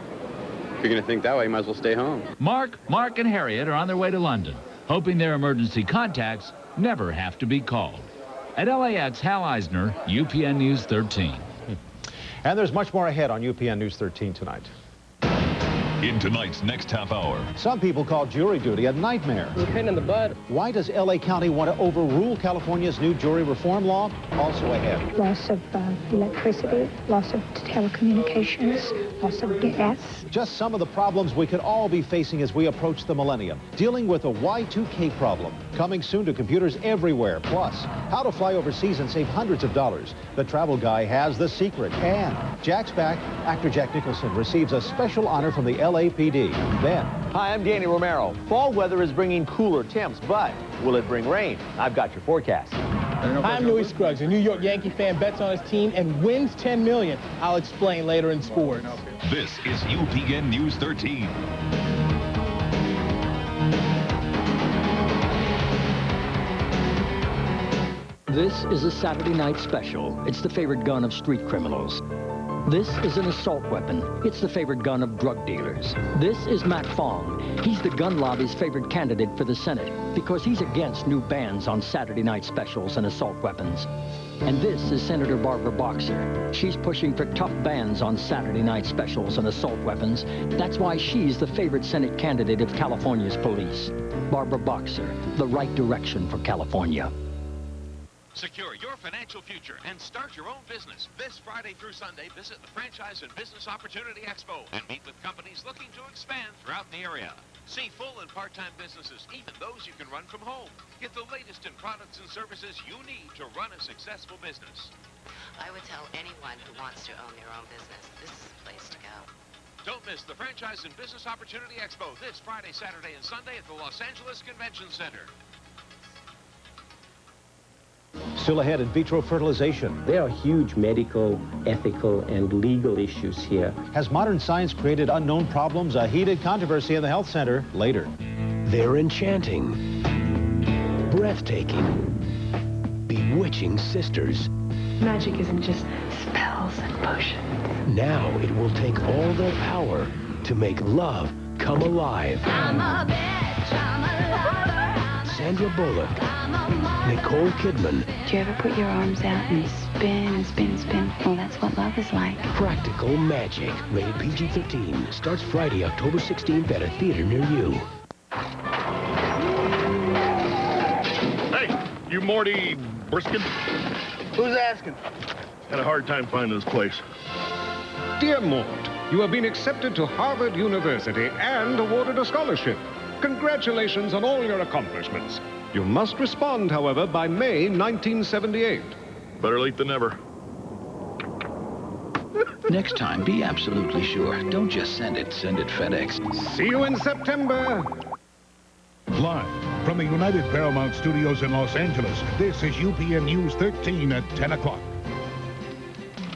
If you're going to think that way, you might as well stay home. Mark, and Harriet are on their way to London, hoping their emergency contacts never have to be called. At LAX, Hal Eisner, UPN News 13. And there's much more ahead on UPN News 13 tonight. In tonight's next half hour. Some people call jury duty a nightmare. We're pain in the butt. Why does L.A. County want to overrule California's new jury reform law? Also ahead. Loss of electricity, loss of telecommunications, loss of gas. Just some of the problems we could all be facing as we approach the millennium. Dealing with the Y2K problem. Coming soon to computers everywhere. Plus, how to fly overseas and save hundreds of dollars. The travel guy has the secret. And Jack's back. Actor Jack Nicholson receives a special honor from the LAPD. Then. Hi, I'm Danny Romero. Fall weather is bringing cooler temps, but will it bring rain? I've got your forecast. Hi, I'm Louis Scruggs. A New York Yankee fan bets on his team and wins $10 million. I'll explain later in sports. This is UPN News 13. This is a Saturday night special. It's the favorite gun of street criminals. This is an assault weapon. It's the favorite gun of drug dealers. This is Matt Fong. He's the gun lobby's favorite candidate for the Senate because he's against new bans on Saturday night specials and assault weapons. And this is Senator Barbara Boxer. She's pushing for tough bans on Saturday night specials and assault weapons. That's why she's the favorite Senate candidate of California's police. Barbara Boxer, the right direction for California. Secure your financial future and start your own business. This Friday through Sunday, visit the Franchise and Business Opportunity Expo and meet with companies looking to expand throughout the area. See full and part-time businesses, even those you can run from home. Get the latest in products and services you need to run a successful business. I would tell anyone who wants to own their own business, this is the place to go. Don't miss the Franchise and Business Opportunity Expo this Friday, Saturday, and Sunday at the Los Angeles Convention Center. Still ahead, in vitro fertilization. There are huge medical, ethical, and legal issues here. Has modern science created unknown problems? A heated controversy in the health center later. They're enchanting, breathtaking, bewitching sisters. Magic isn't just spells and potions. Now it will take all their power to make love come alive. I'm a bitch, I'm a lover. Sandra Bullock, Nicole Kidman. Do you ever put your arms out and spin and spin and spin? Well, that's what love is like. Practical Magic, rated PG-13. Starts Friday, October 16th at a theater near you. Hey, you Morty Briskin? Who's asking? Had a hard time finding this place. Dear Mort, you have been accepted to Harvard University and awarded a scholarship. Congratulations on all your accomplishments. You must respond, however, by May 1978. Better late than never. Next time, be absolutely sure. Don't just send it FedEx. See you in September. Live from the United Paramount Studios in Los Angeles, this is UPN News 13 at 10 o'clock.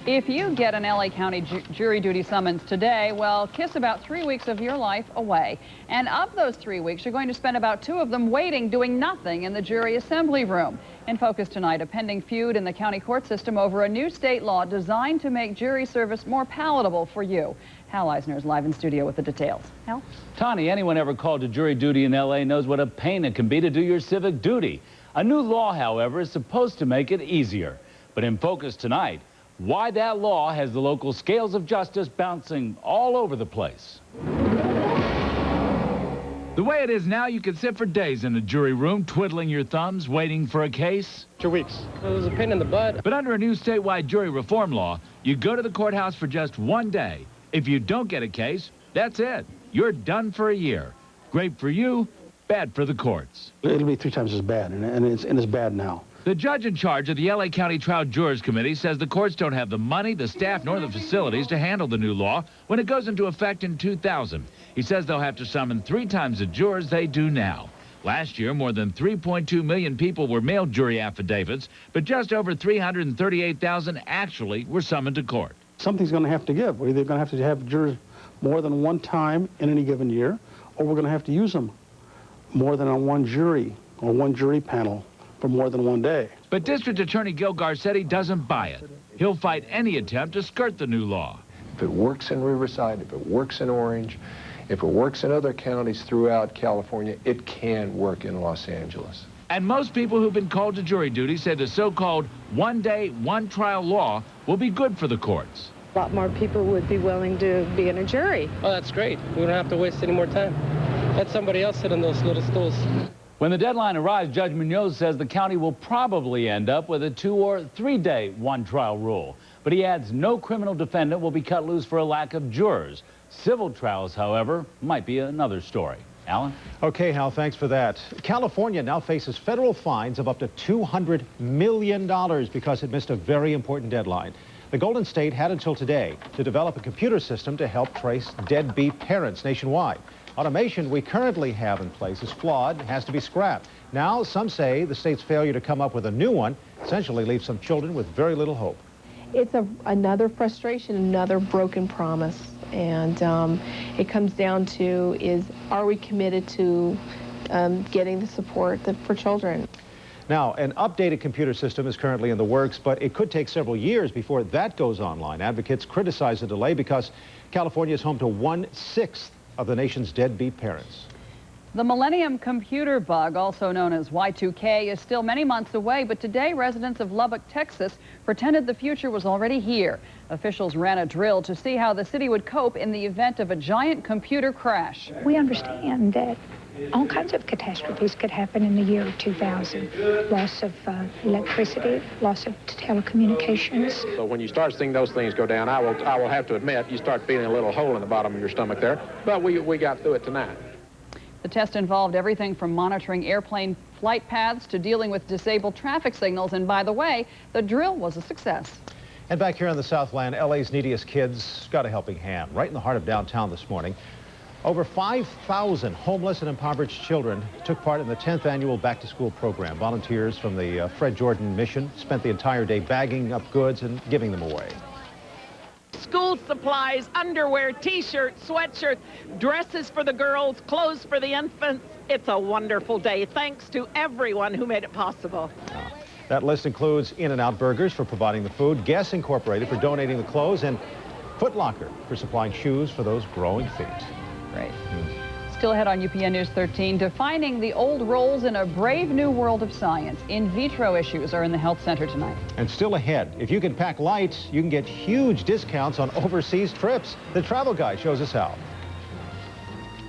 If you get an LA County jury duty summons today, well, kiss about 3 weeks of your life away. And of those 3 weeks, you're going to spend about 2 of them waiting, doing nothing in the jury assembly room. In focus tonight, a pending feud in the county court system over a new state law designed to make jury service more palatable for you. Hal Eisner is live in studio with the details. Hal? Tani, anyone ever called to jury duty in LA knows what a pain it can be to do your civic duty. A new law, however, is supposed to make it easier. But in focus tonight, why that law has the local scales of justice bouncing all over the place. The way it is now, you could sit for days in a jury room, twiddling your thumbs, waiting for a case. 2 weeks. It was a pain in the butt. But under a new statewide jury reform law, you go to the courthouse for just 1 day. If you don't get a case, that's it. You're done for a year. Great for you, bad for the courts. It'll be 3 times as bad, and it's bad now. The judge in charge of the LA County Trial Jurors Committee says the courts don't have the money, the staff, nor the facilities to handle the new law when it goes into effect in 2000. He says they'll have to summon 3 times the jurors they do now. Last year, more than 3.2 million people were mailed jury affidavits, but just over 338,000 actually were summoned to court. Something's going to have to give. We're either going to have jurors more than 1 time in any given year, or we're going to have to use them more than on 1 jury or 1 jury panel for more than 1 day. But District Attorney Gil Garcetti doesn't buy it. He'll fight any attempt to skirt the new law. If it works in Riverside, if it works in Orange, if it works in other counties throughout California, it can work in Los Angeles. And most people who've been called to jury duty say the so-called 1 day, 1 trial law will be good for the courts. A lot more people would be willing to be in a jury. Oh, that's great. We don't have to waste any more time. Let somebody else sit in those little stools. When the deadline arrives, Judge Munoz says the county will probably end up with a 2 or 3 day 1 trial rule. But he adds no criminal defendant will be cut loose for a lack of jurors. Civil trials, however, might be another story. Alan? Okay, Hal, thanks for that. California now faces federal fines of up to $200 million because it missed a very important deadline. The Golden State had until today to develop a computer system to help trace deadbeat parents nationwide. Automation we currently have in place is flawed and has to be scrapped. Now, some say the state's failure to come up with a new one essentially leaves some children with very little hope. It's another frustration, another broken promise. And it comes down to are we committed to getting the support for children? Now, an updated computer system is currently in the works, but it could take several years before that goes online. Advocates criticize the delay because California is home to 1/6 of the nation's deadbeat parents. The Millennium Computer Bug, also known as Y2K, is still many months away, but today residents of Lubbock, Texas, pretended the future was already here. Officials ran a drill to see how the city would cope in the event of a giant computer crash. We understand that all kinds of catastrophes could happen in the year 2000. Loss of electricity, loss of telecommunications. So when you start seeing those things go down, I will have to admit, you start feeling a little hole in the bottom of your stomach there. But we got through it tonight. The test involved everything from monitoring airplane flight paths to dealing with disabled traffic signals. And by the way, the drill was a success. And back here in the Southland, LA's neediest kids got a helping hand right in the heart of downtown this morning. Over 5,000 homeless and impoverished children took part in the 10th annual back-to-school program. Volunteers from the Fred Jordan Mission spent the entire day bagging up goods and giving them away. School supplies, underwear, T-shirts, sweatshirts, dresses for the girls, clothes for the infants. It's a wonderful day. Thanks to everyone who made it possible. That list includes In-N-Out Burgers for providing the food, Guess Incorporated for donating the clothes, and Foot Locker for supplying shoes for those growing feet. Great. Still ahead on UPN News 13, defining the old roles in a brave new world of science. In vitro issues are in the health center tonight. And still ahead, if you can pack light, you can get huge discounts on overseas trips. The Travel Guy shows us how.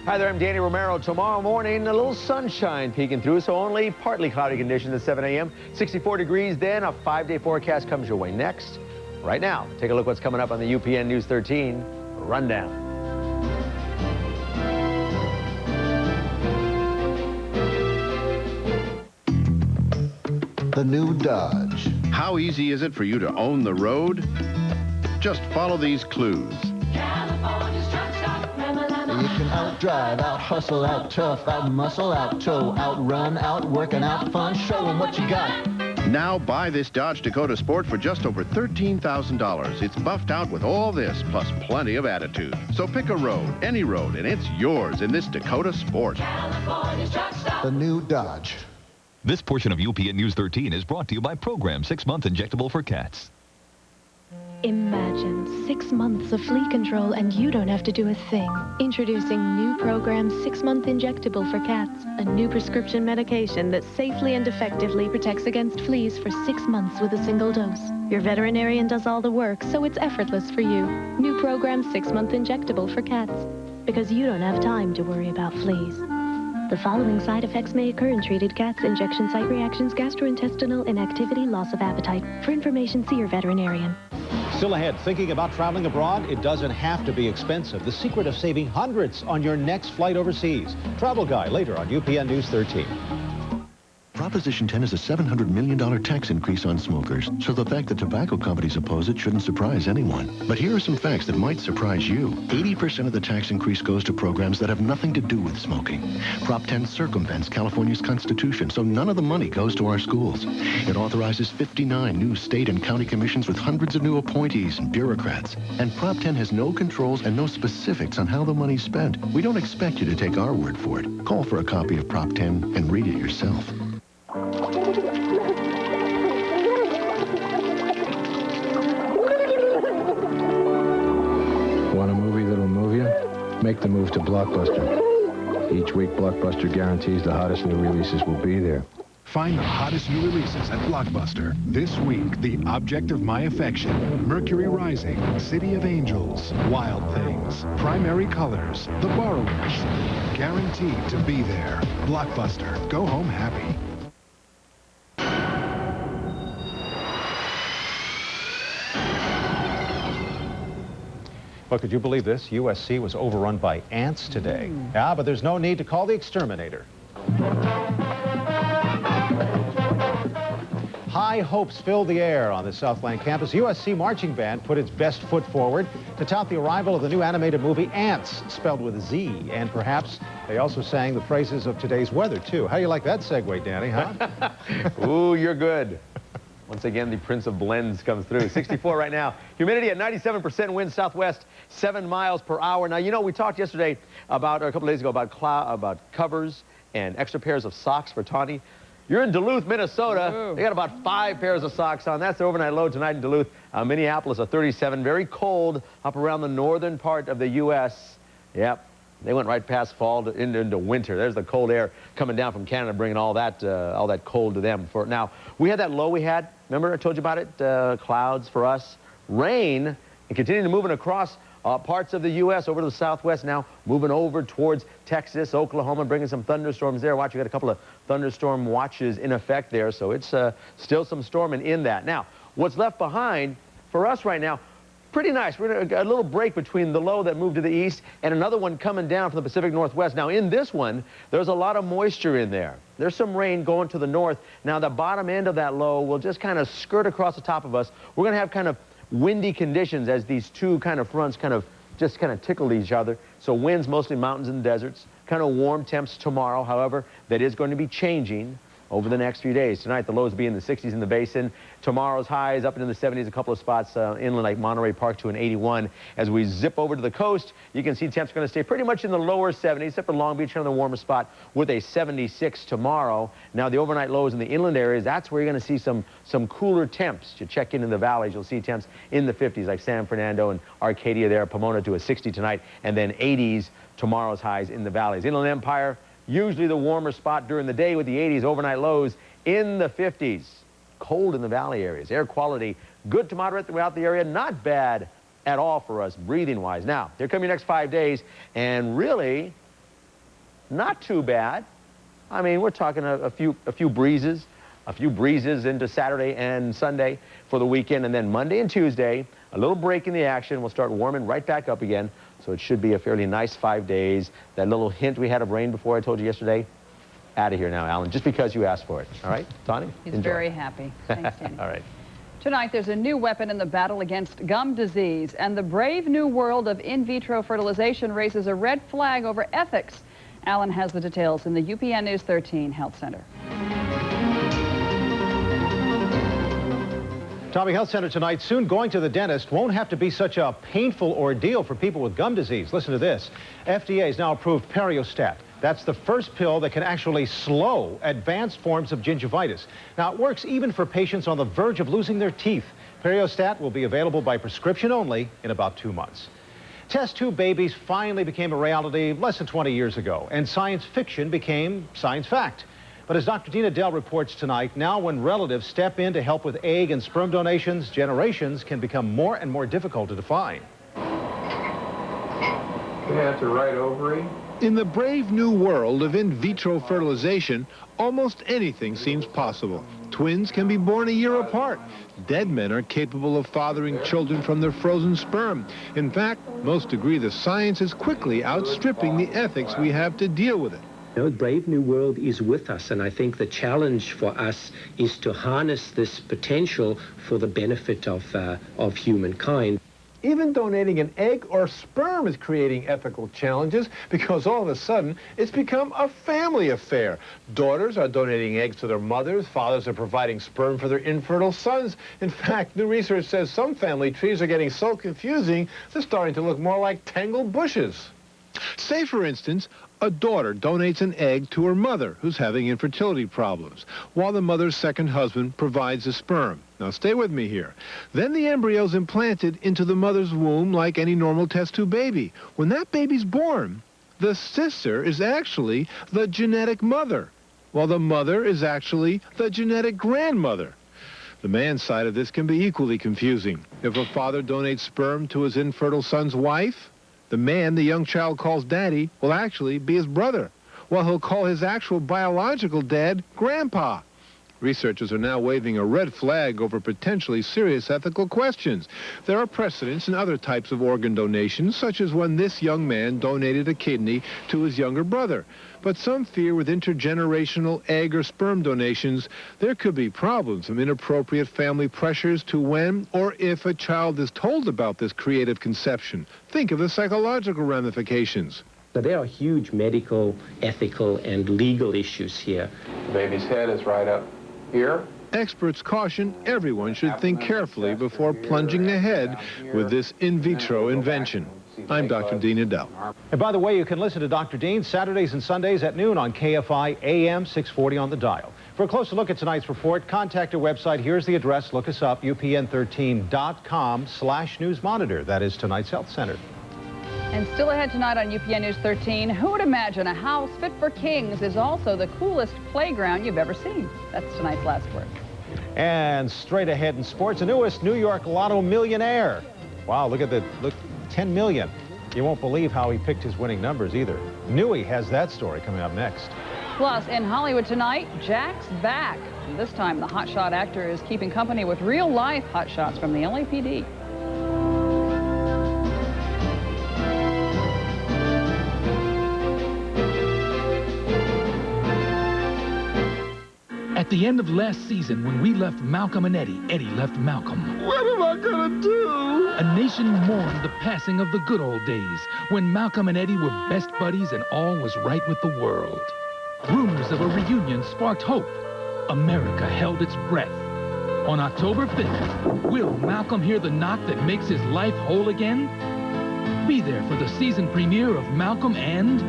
Hi there, I'm Danny Romero. Tomorrow morning, a little sunshine peeking through, so only partly cloudy conditions at 7 a.m. 64 degrees then. A 5-day forecast comes your way next. Right now, take a look what's coming up on the UPN News 13 Rundown. The new Dodge. How easy is it for you to own the road? Just follow these clues. California's truck stop. You can out-drive, out-hustle, out-tough, out-muscle, out-tow, out-run, out-work, and out-fun. Show them what you got. Now buy this Dodge Dakota Sport for just over $13,000. It's buffed out with all this, plus plenty of attitude. So pick a road, any road, and it's yours in this Dakota Sport. The new Dodge. This portion of UPN News 13 is brought to you by Program 6-month injectable for cats. Imagine 6 months of flea control and you don't have to do a thing. Introducing new Program 6-month injectable for cats, a new prescription medication that safely and effectively protects against fleas for 6 months with a single dose. Your veterinarian does all the work, so it's effortless for you. New Program 6-month injectable for cats, because you don't have time to worry about fleas. The following side effects may occur in treated cats: injection site reactions, gastrointestinal inactivity, loss of appetite. For information, see your veterinarian. Still ahead, thinking about traveling abroad? It doesn't have to be expensive. The secret of saving hundreds on your next flight overseas. Travel Guy later on UPN News 13. Proposition 10 is a $700 million tax increase on smokers, so the fact that tobacco companies oppose it shouldn't surprise anyone. But here are some facts that might surprise you. 80% of the tax increase goes to programs that have nothing to do with smoking. Prop 10 circumvents California's Constitution, so none of the money goes to our schools. It authorizes 59 new state and county commissions with hundreds of new appointees and bureaucrats. And Prop 10 has no controls and no specifics on how the money's spent. We don't expect you to take our word for it. Call for a copy of Prop 10 and read it yourself. Want a movie that'll move you? Make the move to Blockbuster. Each week, Blockbuster guarantees the hottest new releases will be there. Find the hottest new releases at Blockbuster. This week, The Object of My Affection, Mercury Rising, City of Angels, Wild Things, Primary Colors, The Borrowers. Guaranteed to be there. Blockbuster. Go home happy. Well, could you believe this? USC was overrun by ants today. Yeah, but there's no need to call the exterminator. High hopes filled the air on the Southland campus. USC marching band put its best foot forward to tout the arrival of the new animated movie Ants, spelled with a Z. And perhaps they also sang the praises of today's weather, too. How do you like that segue, Danny, huh? Ooh, you're good. Once again, the Prince of Blends comes through. 64 right now. Humidity at 97%, wind southwest 7 miles per hour. Now, you know, we talked yesterday about, or a couple days ago, about covers and extra pairs of socks for Tawny. You're in Duluth, Minnesota. Ooh. They got about 5 pairs of socks on. That's the overnight low tonight in Duluth. Minneapolis, a 37. Very cold up around the northern part of the U.S. Yep. They went right past fall into winter. There's the cold air coming down from Canada, bringing all that cold to them. Now, we had that low we had. Remember I told you about it? Clouds for us. Rain, and continuing to moving across parts of the U.S. over to the southwest now, moving over towards Texas, Oklahoma, bringing some thunderstorms there. Watch, you got a couple of thunderstorm watches in effect there, so it's still some storming in that. Now, what's left behind for us right now, pretty nice. We're in a little break between the low that moved to the east and another one coming down from the Pacific Northwest. Now, in this one, there's a lot of moisture in there. There's some rain going to the north. Now, the bottom end of that low will just kind of skirt across the top of us. We're going to have kind of windy conditions as these two kind of fronts just tickle each other. So winds, mostly mountains and deserts. Kind of warm temps tomorrow. However, that is going to be changing over the next few days. Tonight, the lows will be in the 60s in the basin. Tomorrow's highs up into the 70s, a couple of spots inland like Monterey Park to an 81. As we zip over to the coast, you can see temps are going to stay pretty much in the lower 70s, except for Long Beach on the warmer spot with a 76 tomorrow. Now, the overnight lows in the inland areas, that's where you're going to see some cooler temps. You check in the valleys, you'll see temps in the 50s, like San Fernando and Arcadia there, Pomona to a 60 tonight, and then 80s tomorrow's highs in the valleys. Inland Empire, usually the warmer spot during the day with the 80s, overnight lows in the 50s. Cold in the valley areas. Air quality, good to moderate throughout the area. Not bad at all for us breathing-wise. Now, here come your next 5 days, and really not too bad. I mean, we're talking a few breezes into Saturday and Sunday for the weekend, and then Monday and Tuesday, a little break in the action. We'll start warming right back up again. So it should be a fairly nice 5 days. That little hint we had of rain before I told you yesterday, out of here now, Alan, just because you asked for it. All right, Tawny? He's very happy. Thanks, Danny. All right. Tonight, there's a new weapon in the battle against gum disease, and the brave new world of in vitro fertilization raises a red flag over ethics. Alan has the details in the UPN News 13 Health Center. Tommy Health Center tonight. Soon going to the dentist won't have to be such a painful ordeal for people with gum disease. Listen to this. FDA has now approved Periostat. That's the first pill that can actually slow advanced forms of gingivitis. Now, it works even for patients on the verge of losing their teeth. Periostat will be available by prescription only in about 2 months. Test tube babies finally became a reality less than 20 years ago, and science fiction became science fact. But as Dr. Dina Dell reports tonight, now when relatives step in to help with egg and sperm donations, generations can become more and more difficult to define. That's a right ovary. In the brave new world of in vitro fertilization, almost anything seems possible. Twins can be born a year apart. Dead men are capable of fathering children from their frozen sperm. In fact, most agree the science is quickly outstripping the ethics we have to deal with it. The brave new world is with us, and I think the challenge for us is to harness this potential for the benefit of humankind. Even donating an egg or sperm is creating ethical challenges because all of a sudden it's become a family affair. Daughters are donating eggs to their mothers. Fathers are providing sperm for their infertile sons. In fact, new research says some family trees are getting so confusing they're starting to look more like tangled bushes. Say, for instance, a daughter donates an egg to her mother who's having infertility problems, while the mother's second husband provides the sperm. Now, stay with me here. Then the embryo's implanted into the mother's womb like any normal test tube baby. When that baby's born, the sister is actually the genetic mother, while the mother is actually the genetic grandmother. The man's side of this can be equally confusing. If a father donates sperm to his infertile son's wife, the man the young child calls daddy will actually be his brother, while he'll call his actual biological dad grandpa. Researchers are now waving a red flag over potentially serious ethical questions. There are precedents in other types of organ donations, such as when this young man donated a kidney to his younger brother. But some fear with intergenerational egg or sperm donations, there could be problems from inappropriate family pressures to when or if a child is told about this creative conception. Think of the psychological ramifications. So there are huge medical, ethical, and legal issues here. The baby's head is right up here. Experts caution everyone should think carefully before plunging ahead with this in vitro invention. I'm Dr. Dean Adele. And by the way, you can listen to Dr. Dean Saturdays and Sundays at noon on KFI AM 640 on the dial. For a closer look at tonight's report, contact our website. Here's the address. Look us up, upn13.com/newsmonitor. That is tonight's Health Center. And still ahead tonight on UPN News 13, who would imagine a house fit for kings is also the coolest playground you've ever seen? That's tonight's last word. And straight ahead in sports, the newest New York Lotto millionaire. Wow, look, 10 million. You won't believe how he picked his winning numbers either. Newey has that story coming up next. Plus, in Hollywood tonight, Jack's back. And this time, the hotshot actor is keeping company with real-life hotshots from the LAPD. At the end of last season, when we left Malcolm and Eddie, Eddie left Malcolm. What am I gonna do? A nation mourned the passing of the good old days, when Malcolm and Eddie were best buddies and all was right with the world. Rumors of a reunion sparked hope. America held its breath. On October 5th, will Malcolm hear the knock that makes his life whole again? Be there for the season premiere of Malcolm and...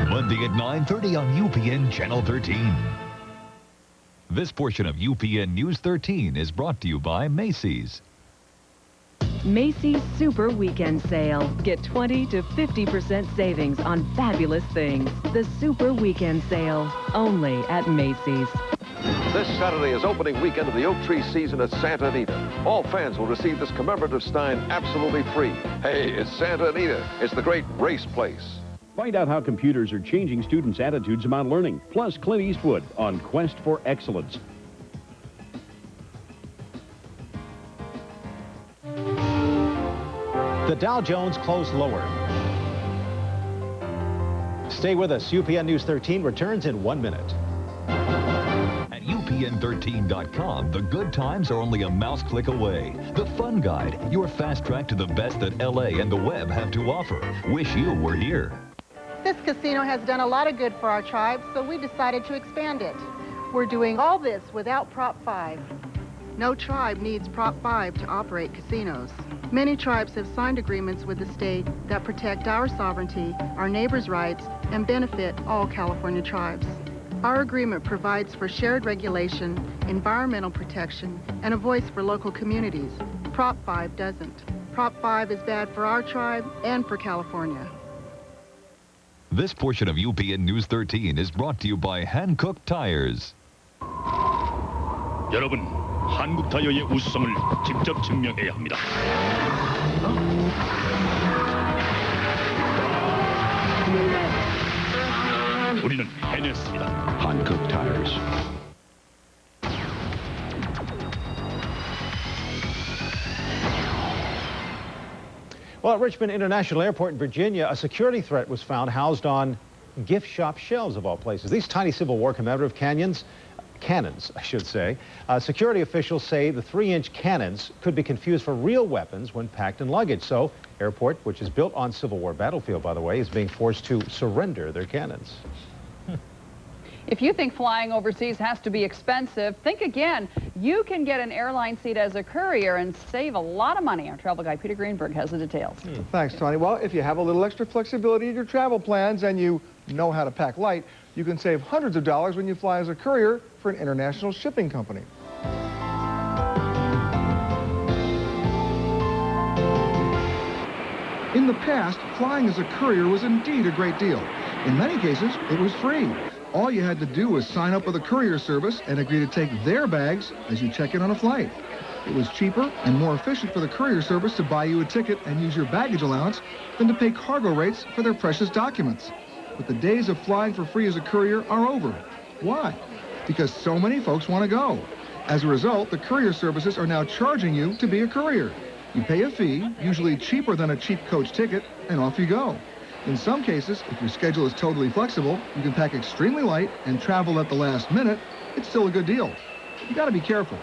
Monday at 9:30 on UPN Channel 13. This portion of UPN News 13 is brought to you by Macy's. Macy's Super Weekend Sale. Get 20 to 50% savings on fabulous things. The Super Weekend Sale, only at Macy's. This Saturday is opening weekend of the Oak Tree season at Santa Anita. All fans will receive this commemorative stein absolutely free. Hey, it's Santa Anita. It's the great race place. Find out how computers are changing students' attitudes about learning. Plus, Clint Eastwood on Quest for Excellence. The Dow Jones closed lower. Stay with us. UPN News 13 returns in 1 minute. At UPN13.com, the good times are only a mouse click away. The Fun Guide, your fast track to the best that LA and the web have to offer. Wish you were here. This casino has done a lot of good for our tribe, so we decided to expand it. We're doing all this without Prop 5. No tribe needs Prop 5 to operate casinos. Many tribes have signed agreements with the state that protect our sovereignty, our neighbors' rights, and benefit all California tribes. Our agreement provides for shared regulation, environmental protection, and a voice for local communities. Prop 5 doesn't. Prop 5 is bad for our tribe and for California. This portion of UPN News 13 is brought to you by Hankook Tires. 여러분, 한국 타이어의 우수성을 직접 증명해야 합니다. 우리는 해냈습니다. Hankook Tires. Well, at Richmond International Airport in Virginia, a security threat was found housed on gift shop shelves of all places. These tiny Civil War commemorative cannons, I should say. Security officials say the 3-inch cannons could be confused for real weapons when packed in luggage. So, airport, which is built on Civil War battlefield, by the way, is being forced to surrender their cannons. If you think flying overseas has to be expensive, think again. You can get an airline seat as a courier and save a lot of money. Our travel guy Peter Greenberg has the details. Thanks, Tony. Well, if you have a little extra flexibility in your travel plans and you know how to pack light, you can save hundreds of dollars when you fly as a courier for an international shipping company. In the past, flying as a courier was indeed a great deal. In many cases, it was free. All you had to do was sign up with a courier service and agree to take their bags as you check in on a flight. It was cheaper and more efficient for the courier service to buy you a ticket and use your baggage allowance than to pay cargo rates for their precious documents. But the days of flying for free as a courier are over. Why? Because so many folks want to go. As a result, the courier services are now charging you to be a courier. You pay a fee, usually cheaper than a cheap coach ticket, and off you go. In some cases, if your schedule is totally flexible, you can pack extremely light and travel at the last minute. It's still a good deal. You got to be careful.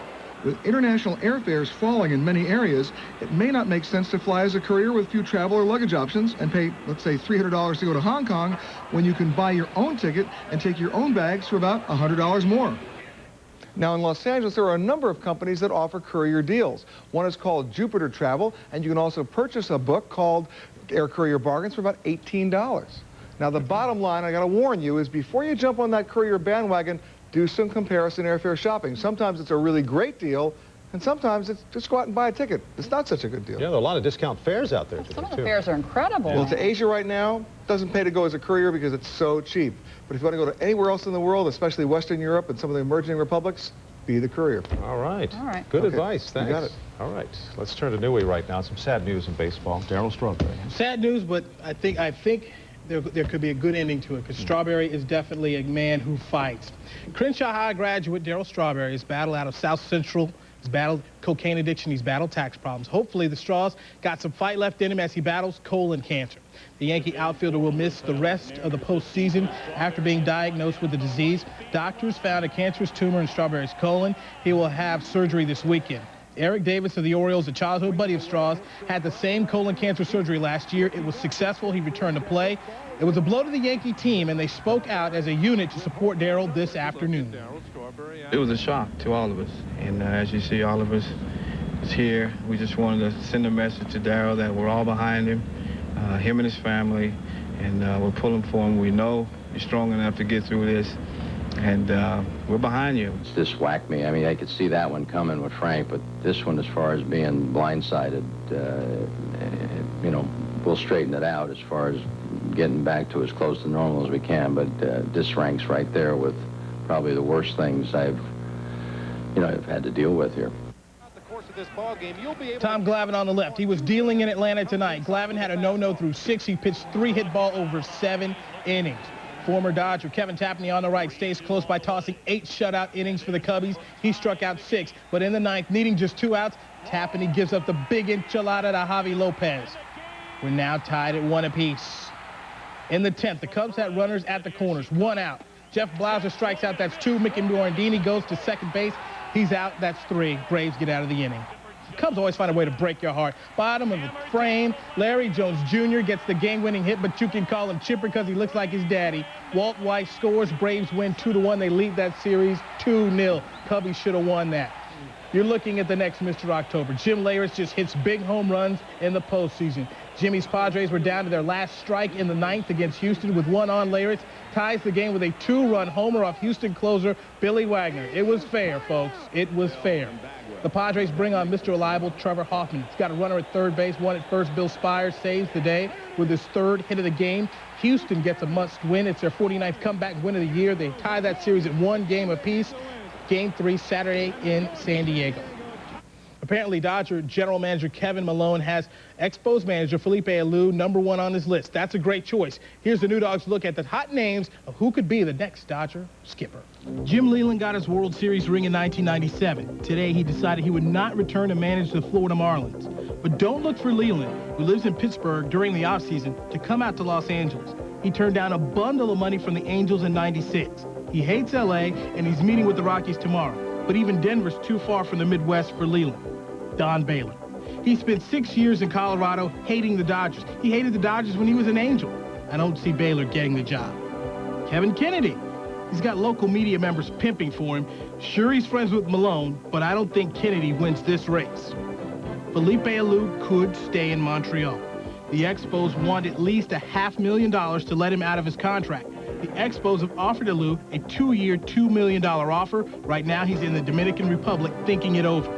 With international airfares falling in many areas, it may not make sense to fly as a courier with few travel or luggage options and pay, let's say, $300 to go to Hong Kong when you can buy your own ticket and take your own bags for about $100 more. Now, in Los Angeles, there are a number of companies that offer courier deals. One is called Jupiter Travel, and you can also purchase a book called Air Courier Bargains for about $18. Now, the bottom line, I got to warn you, is before you jump on that courier bandwagon, do some comparison airfare shopping. Sometimes it's a really great deal, and sometimes it's just go out and buy a ticket. It's not such a good deal. Yeah, there are a lot of discount fares out there today, Some of the fares are incredible. Well, to Asia right now, it doesn't pay to go as a courier because it's so cheap. But if you want to go to anywhere else in the world, especially Western Europe and some of the emerging republics, be the courier. All right. All right. Good Okay. advice. Thanks. You got it. All right. Let's turn to Newey right now. Some sad news in baseball. Darryl Strawberry. Sad news, but I think there could be a good ending to it because Strawberry is definitely a man who fights. Crenshaw High graduate Darryl Strawberry has battled out of South Central. He's battled cocaine addiction. He's battled tax problems. Hopefully, the Straws got some fight left in him as he battles colon cancer. The Yankee outfielder will miss the rest of the postseason after being diagnosed with the disease. Doctors found a cancerous tumor in Strawberry's colon. He will have surgery this weekend. Eric Davis of the Orioles, a childhood buddy of Straw's, had the same colon cancer surgery last year. It was successful. He returned to play. It was a blow to the Yankee team, and they spoke out as a unit to support Darryl this afternoon. It was a shock to all of us, and as you see, all of us is here. We just wanted to send a message to Darryl that we're all behind him, him and his family, and we're pulling for him. We know you're strong enough to get through this, and we're behind you. This whacked me. I mean, I could see that one coming with Frank, but this one, as far as being blindsided, you know, we'll straighten it out as far as getting back to as close to normal as we can, but this ranks right there with probably the worst things I've had to deal with here. Tom Glavine on the left. He was dealing in Atlanta tonight. Glavine had a no-no through 6. He pitched 3 hit ball over 7 innings. Former Dodger Kevin Tapney on the right stays close by tossing 8 shutout innings for the Cubbies. He struck out 6, but in the 9th, needing just 2 outs, Tapney gives up the big enchilada to Javi Lopez. We're now tied at 1 apiece. In the 10th, the Cubs had runners at the corners. 1 out. Jeff Blauser strikes out. That's 2. Mickey Morandini goes to second base. He's out. That's 3. Braves get out of the inning. The Cubs always find a way to break your heart. Bottom of the frame, Larry Jones Jr. gets the game-winning hit, but you can call him Chipper because he looks like his daddy. Walt White scores. Braves win 2-1. They lead that series 2-0. Cubbies should have won that. You're looking at the next Mr. October. Jim Leyritz just hits big home runs in the postseason. Jimmy's Padres were down to their last strike in the 9th against Houston with one on. Leyritz ties the game with a 2-run homer off Houston closer Billy Wagner. It was fair, folks. It was fair. The Padres bring on Mr. Reliable Trevor Hoffman. He's got a runner at third base, one at first. Bill Spires saves the day with his 3rd hit of the game. Houston gets a must-win. It's their 49th comeback win of the year. They tie that series at 1 game apiece. Game 3 Saturday in San Diego. Apparently, Dodger general manager Kevin Malone has Expos manager Felipe Alou #1 on his list. That's a great choice. Here's the New Dogs look at the hot names of who could be the next Dodger skipper. Jim Leyland got his World Series ring in 1997. Today, he decided he would not return to manage the Florida Marlins. But don't look for Leyland, who lives in Pittsburgh during the offseason, to come out to Los Angeles. He turned down a bundle of money from the Angels in '96. He hates L.A., and he's meeting with the Rockies tomorrow. But even Denver's too far from the Midwest for Leyland. Don Baylor. He spent 6 years in Colorado hating the Dodgers. He hated the Dodgers when he was an Angel. I don't see Baylor getting the job. Kevin Kennedy. He's got local media members pimping for him. Sure, he's friends with Malone, but I don't think Kennedy wins this race. Felipe Alou could stay in Montreal. The Expos want at least $500,000 to let him out of his contract. The Expos have offered Alou a 2-year, $2 million offer. Right now, he's in the Dominican Republic thinking it over.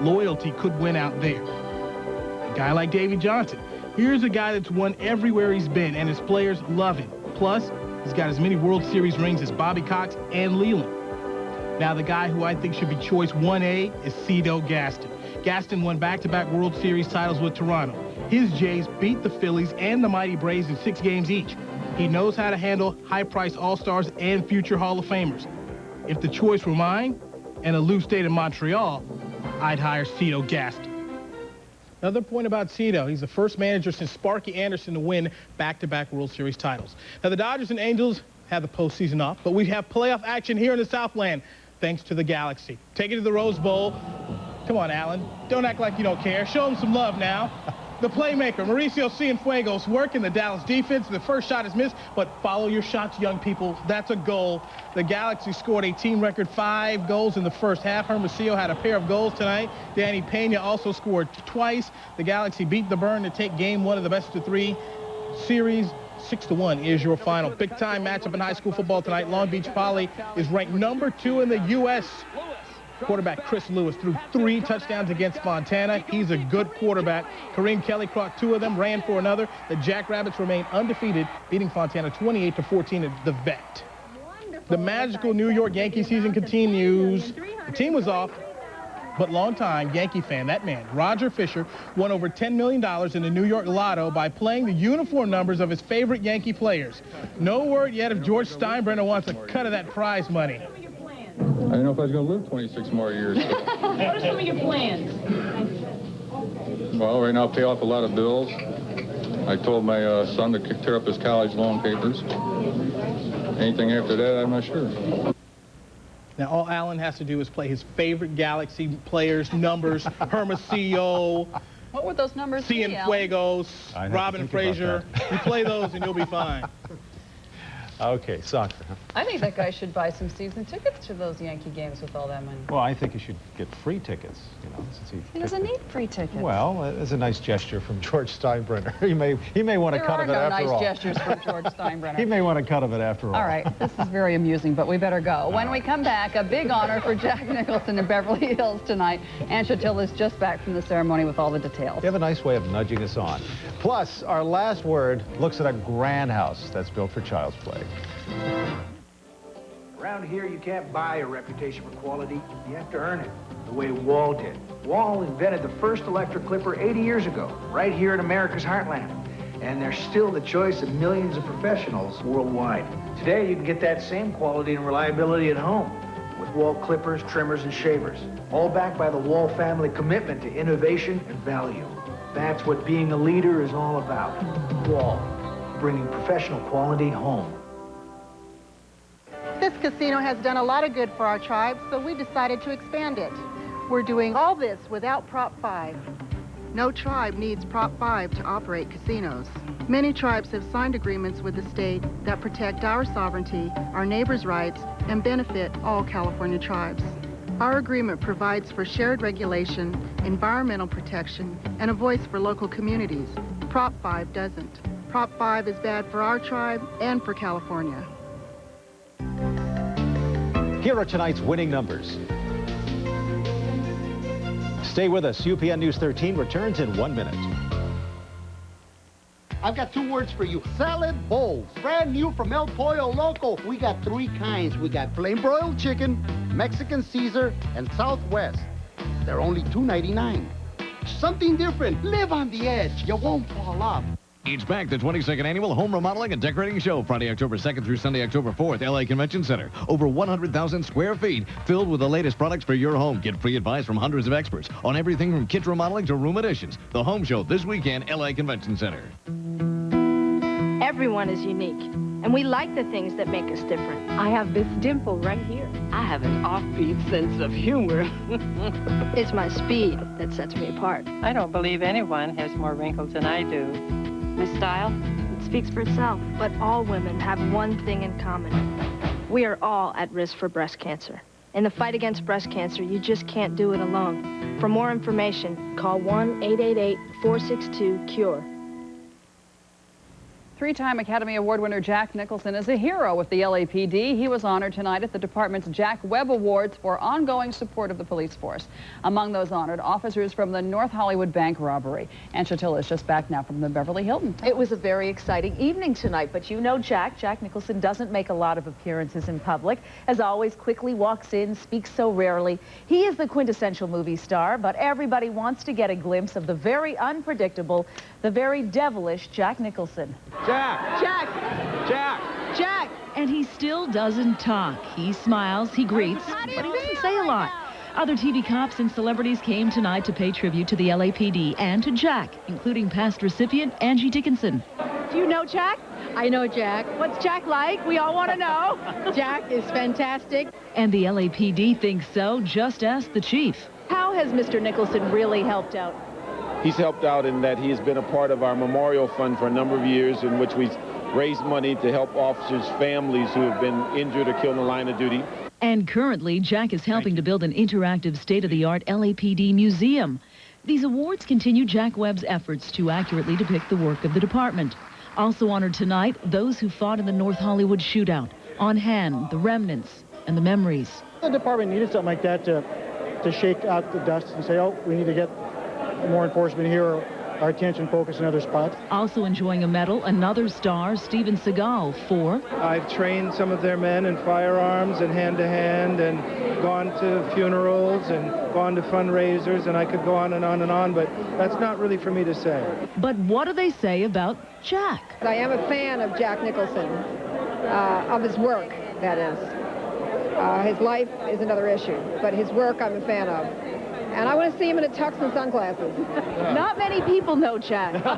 Loyalty could win out there. A guy like Davey Johnson. Here's a guy that's won everywhere he's been, and his players love him. Plus, he's got as many World Series rings as Bobby Cox and Leyland. Now, the guy who I think should be choice 1A is Cito Gaston. Gaston won back-to-back World Series titles with Toronto. His Jays beat the Phillies and the mighty Braves in 6 games each. He knows how to handle high-priced All-Stars and future Hall of Famers. If the choice were mine, and Alou stayed in Montreal, I'd hire Cito Gaston. Another point about Cito, he's the first manager since Sparky Anderson to win back-to-back World Series titles. Now, the Dodgers and Angels have the postseason off, but we have playoff action here in the Southland, thanks to the Galaxy. Take it to the Rose Bowl. Come on, Alan. Don't act like you don't care. Show him some love now. The playmaker, Mauricio Cienfuegos, working the Dallas defense. The first shot is missed, but follow your shots, young people. That's a goal. The Galaxy scored a team record 5 goals in the first half. Hermosillo had a pair of goals tonight. Danny Pena also scored twice. The Galaxy beat the Burn to take game 1 of the best-of-3 series. 6-1 is your final. Big-time matchup in high school football tonight. Long Beach Poly is ranked #2 in the U.S. Quarterback Chris Lewis threw 3 touchdowns against Fontana. He's a good quarterback. Kareem Kelly caught 2 of them, ran for another. The Jackrabbits remain undefeated, beating Fontana 28-14 at the Vet. The magical New York Yankee season continues. The team was off, but longtime Yankee fan, that man, Roger Fisher, won over $10 million in the New York Lotto by playing the uniform numbers of his favorite Yankee players. No word yet if George Steinbrenner wants a cut of that prize money. I didn't know if I was going to live 26 more years. So. What are some of your plans? Well, right now, pay off a lot of bills. I told my son to tear up his college loan papers. Anything after that, I'm not sure. Now, all Alan has to do is play his favorite Galaxy players, numbers, Hermosillo. What would those numbers be, Cienfuegos, Robin Frazier. You play those and you'll be fine. Okay, soccer. I think that guy should buy some season tickets to those Yankee games with all that money. Well, I think he should get free tickets, you know, since he doesn't need free tickets. Well, it's a nice gesture from George Steinbrenner. He may want a cut of it after all. There are no nice gestures from George Steinbrenner. He may want a cut of it after all. All right, this is very amusing, but we better go. When we come back, a big honor for Jack Nicholson in Beverly Hills tonight. Ann Chatil is just back from the ceremony with all the details. You have a nice way of nudging us on. Plus, our last word looks at a grand house that's built for child's play. Around here, you can't buy a reputation for quality. You have to earn it, the way Wall did. Wall invented the first electric clipper 80 years ago, right here in America's heartland. And they're still the choice of millions of professionals worldwide. Today, you can get that same quality and reliability at home with Wall clippers, trimmers, and shavers, all backed by the Wall family commitment to innovation and value. That's what being a leader is all about. Wall, bringing professional quality home. This casino has done a lot of good for our tribe, so we decided to expand it. We're doing all this without Prop 5. No tribe needs Prop 5 to operate casinos. Many tribes have signed agreements with the state that protect our sovereignty, our neighbors' rights, and benefit all California tribes. Our agreement provides for shared regulation, environmental protection, and a voice for local communities. Prop 5 doesn't. Prop 5 is bad for our tribe and for California. Here are tonight's winning numbers. Stay with us. UPN News 13 returns in 1 minute. I've got 2 words for you. Salad bowls. Brand new from El Pollo Loco. We got 3 kinds. We got plain broiled chicken, Mexican Caesar, and Southwest. They're only $2.99. Something different. Live on the edge. You won't fall off. It's back, the 22nd Annual Home Remodeling and Decorating Show, Friday, October 2nd through Sunday, October 4th, LA Convention Center. Over 100,000 square feet filled with the latest products for your home. Get free advice from hundreds of experts on everything from kitchen remodeling to room additions. The Home Show this weekend, LA Convention Center. Everyone is unique, and we like the things that make us different. I have this dimple right here. I have an offbeat sense of humor. It's my speed that sets me apart. I don't believe anyone has more wrinkles than I do. My style, it speaks for itself. But all women have one thing in common. We are all at risk for breast cancer. In the fight against breast cancer, you just can't do it alone. For more information, call 1-888-462-CURE. 3-time Academy Award winner Jack Nicholson is a hero with the LAPD. He was honored tonight at the department's Jack Webb Awards for ongoing support of the police force. Among those honored, officers from the North Hollywood bank robbery. Ann Chatilla is just back now from the Beverly Hilton. It was a very exciting evening tonight, but you know Jack Nicholson doesn't make a lot of appearances in public. As always, quickly walks in, speaks so rarely. He is the quintessential movie star, but everybody wants to get a glimpse of the very unpredictable, the very devilish Jack Nicholson. Jack! And he still doesn't talk. He smiles, he greets, but he doesn't say a lot. Other TV cops and celebrities came tonight to pay tribute to the LAPD and to Jack, including past recipient Angie Dickinson. Do you know Jack? I know Jack. What's Jack like? We all want to know. Jack is fantastic. And the LAPD thinks so. Just ask the chief. How has Mr. Nicholson really helped out? He's helped out in that he has been a part of our memorial fund for a number of years, in which we've raised money to help officers' families who have been injured or killed in the line of duty. And currently, Jack is helping to build an interactive, state-of-the-art LAPD museum. These awards continue Jack Webb's efforts to accurately depict the work of the department. Also honored tonight, those who fought in the North Hollywood shootout. On hand, the remnants and the memories. The department needed something like that to shake out the dust and say, oh, we need to get more enforcement here, or our attention focused in other spots. Also enjoying a medal, another star, Steven Seagal, for... I've trained some of their men in firearms and hand-to-hand and gone to funerals and gone to fundraisers, and I could go on and on and on, but that's not really for me to say. But what do they say about Jack? I am a fan of Jack Nicholson, of his work, that is. His life is another issue, but his work I'm a fan of. And I want to see him in a tux and sunglasses. Not many people know Jack. I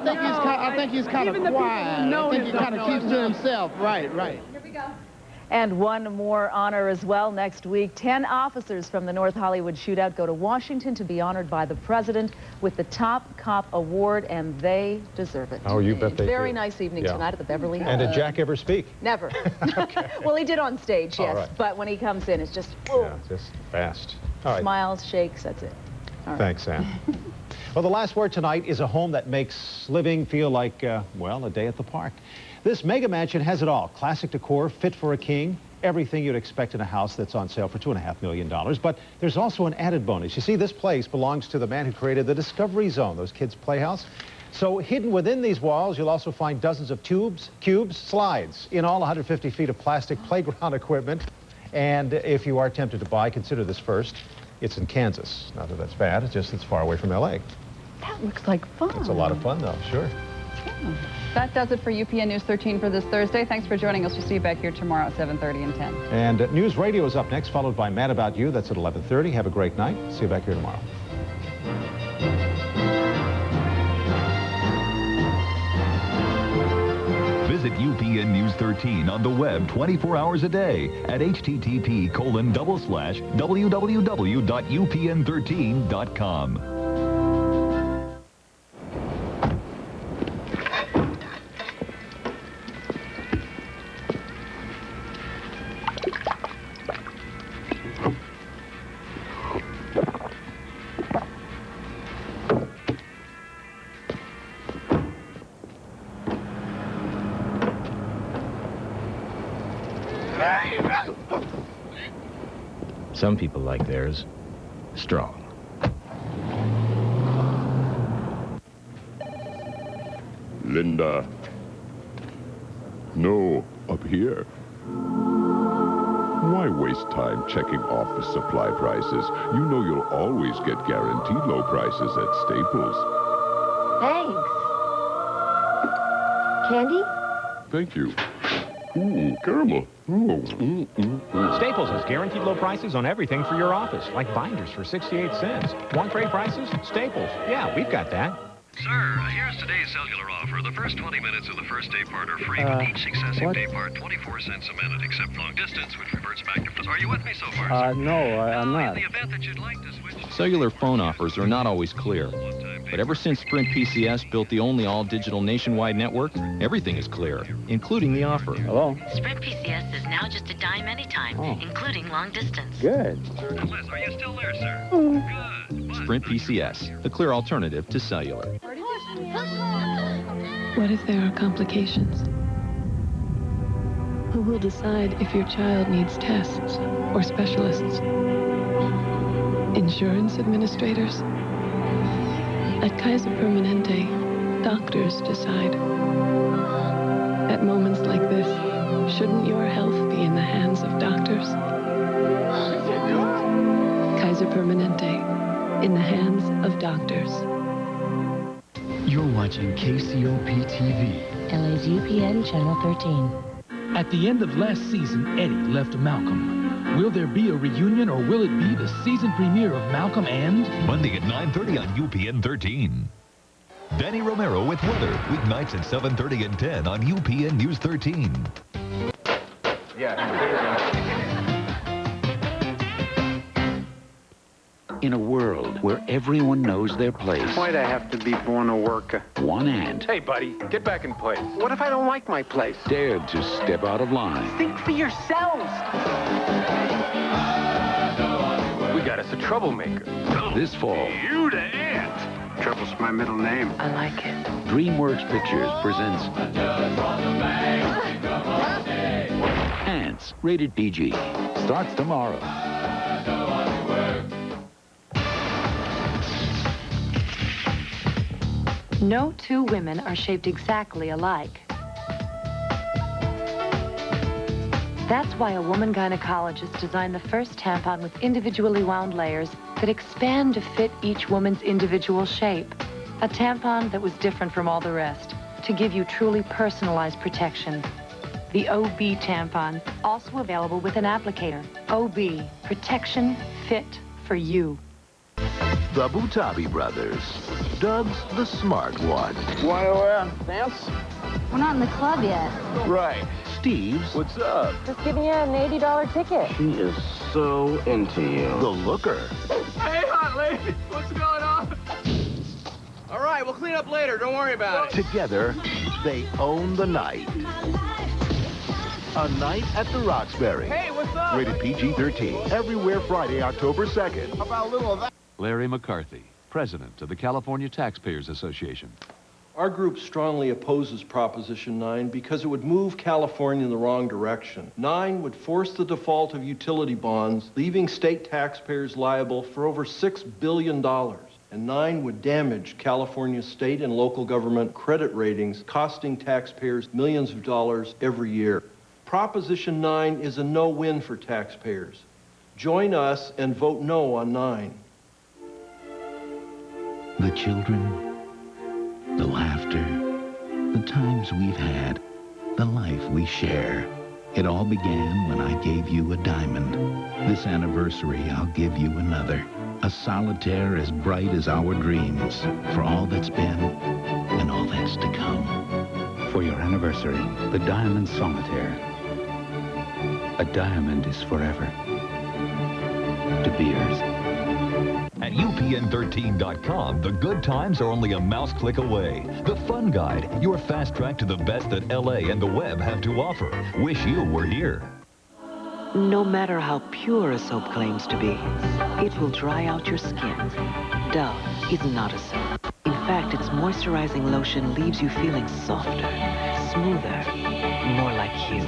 think he's kind of quiet. I think he kind of keeps to himself. Right. Here we go. And one more honor as well next week. 10 officers from the North Hollywood shootout go to Washington to be honored by the president with the Top Cop Award, and they deserve it. Oh, you bet they do. Very nice evening tonight at the Beverly Hilton. And did Jack ever speak? Never. Well, he did on stage, yes. Right. But when he comes in, it's just, whoa. Yeah, just fast. All right. Smiles, shakes, that's it. All right. Thanks, Sam. Well, the last word tonight is a home that makes living feel like, well, a day at the park. This mega mansion has it all. Classic decor, fit for a king, everything you'd expect in a house that's on sale for $2.5 million. But there's also an added bonus. You see, this place belongs to the man who created the Discovery Zone, those kids' playhouse. So hidden within these walls, you'll also find dozens of tubes, cubes, slides, in all 150 feet of plastic playground equipment. And if you are tempted to buy, consider this first. It's in Kansas. Not that that's bad, it's just it's far away from L.A. That looks like fun. It's a lot of fun, though, sure. Yeah. That does it for UPN News 13 for this Thursday. Thanks for joining us. We'll see you back here tomorrow at 7:30 and 10. And News Radio is up next, followed by Mad About You. That's at 11:30. Have a great night. See you back here tomorrow. Visit UPN News 13 on the web 24 hours a day at http://www.upn13.com. Some people like theirs strong. Linda. No, up here. Why waste time checking office supply prices? You know you'll always get guaranteed low prices at Staples. Thanks. Candy? Thank you. Ooh, caramel. Ooh. Staples has guaranteed low prices on everything for your office, like binders for 68 cents. Want great prices? Staples. Yeah, we've got that. Sir, here's today's cellular offer. The first 20 minutes of the first day part are free, with each successive day part 24 cents a minute, except long distance, which reverts back to... Are you with me so far, sir? No, I'm not. In the event that you'd like to switch... Cellular phone offers are not always clear. But ever since Sprint PCS built the only all-digital nationwide network, everything is clear, including the offer. Hello? Sprint PCS is now just a dime anytime, including long distance. Good. Liz, are you still there, sir? Good. Sprint PCS, the clear alternative to cellular. What if there are complications? Who will decide if your child needs tests or specialists? Insurance administrators? At Kaiser Permanente, doctors decide. At moments like this, shouldn't your health be in the hands of doctors? Kaiser Permanente, in the hands of doctors. You're watching KCOP TV. LA's UPN Channel 13. At the end of last season, Eddie left Malcolm. Will there be a reunion, or will it be the season premiere of Malcolm and... Monday at 9:30 on UPN 13. Danny Romero with weather, weeknights at 7:30 and 10 on UPN News 13. In a world where everyone knows their place. Why'd I have to be born a worker? One ant Hey, buddy, get back in place. What if I don't like my place? dared to step out of line. Think for yourselves. We got us a troublemaker. This fall, You the ant. Trouble's my middle name. I like it. DreamWorks Pictures presents Ants, rated PG. Starts tomorrow. No two women are shaped exactly alike. That's why a woman gynecologist designed the first tampon with individually wound layers that expand to fit each woman's individual shape. A tampon that was different from all the rest, to give you truly personalized protection. The OB tampon, also available with an applicator. OB, protection fit for you. The Butabi brothers. Dubs the smart one. Why wear pants? We're not in the club yet. Right. Steve's. What's up? Just giving you an $80 ticket. She is so into you. The looker. Hey, hot lady, what's going on? All right, we'll clean up later. Don't worry about it. Together, they own the night. A Night at the Roxbury. Hey, what's up? Rated PG-13. Everywhere Friday, October 2nd. How about a little of that? Larry McCarthy, president of the California Taxpayers Association. Our group strongly opposes Proposition 9 because it would move California in the wrong direction. 9 would force the default of utility bonds, leaving state taxpayers liable for over $6 billion. And 9 would damage California's state and local government credit ratings, costing taxpayers millions of dollars every year. Proposition 9 is a no-win for taxpayers. Join us and vote no on 9. The children, the laughter, the times we've had, the life we share. It all began when I gave you a diamond. This anniversary, I'll give you another. A solitaire as bright as our dreams. For all that's been and all that's to come. For your anniversary, the Diamond Solitaire. A diamond is forever. De Beers. At UPN13.com, the good times are only a mouse click away. The Fun Guide, your fast track to the best that LA and the web have to offer. Wish you were here. No matter how pure a soap claims to be, it will dry out your skin. Dove is not a soap. In fact, its moisturizing lotion leaves you feeling softer, smoother, more like you.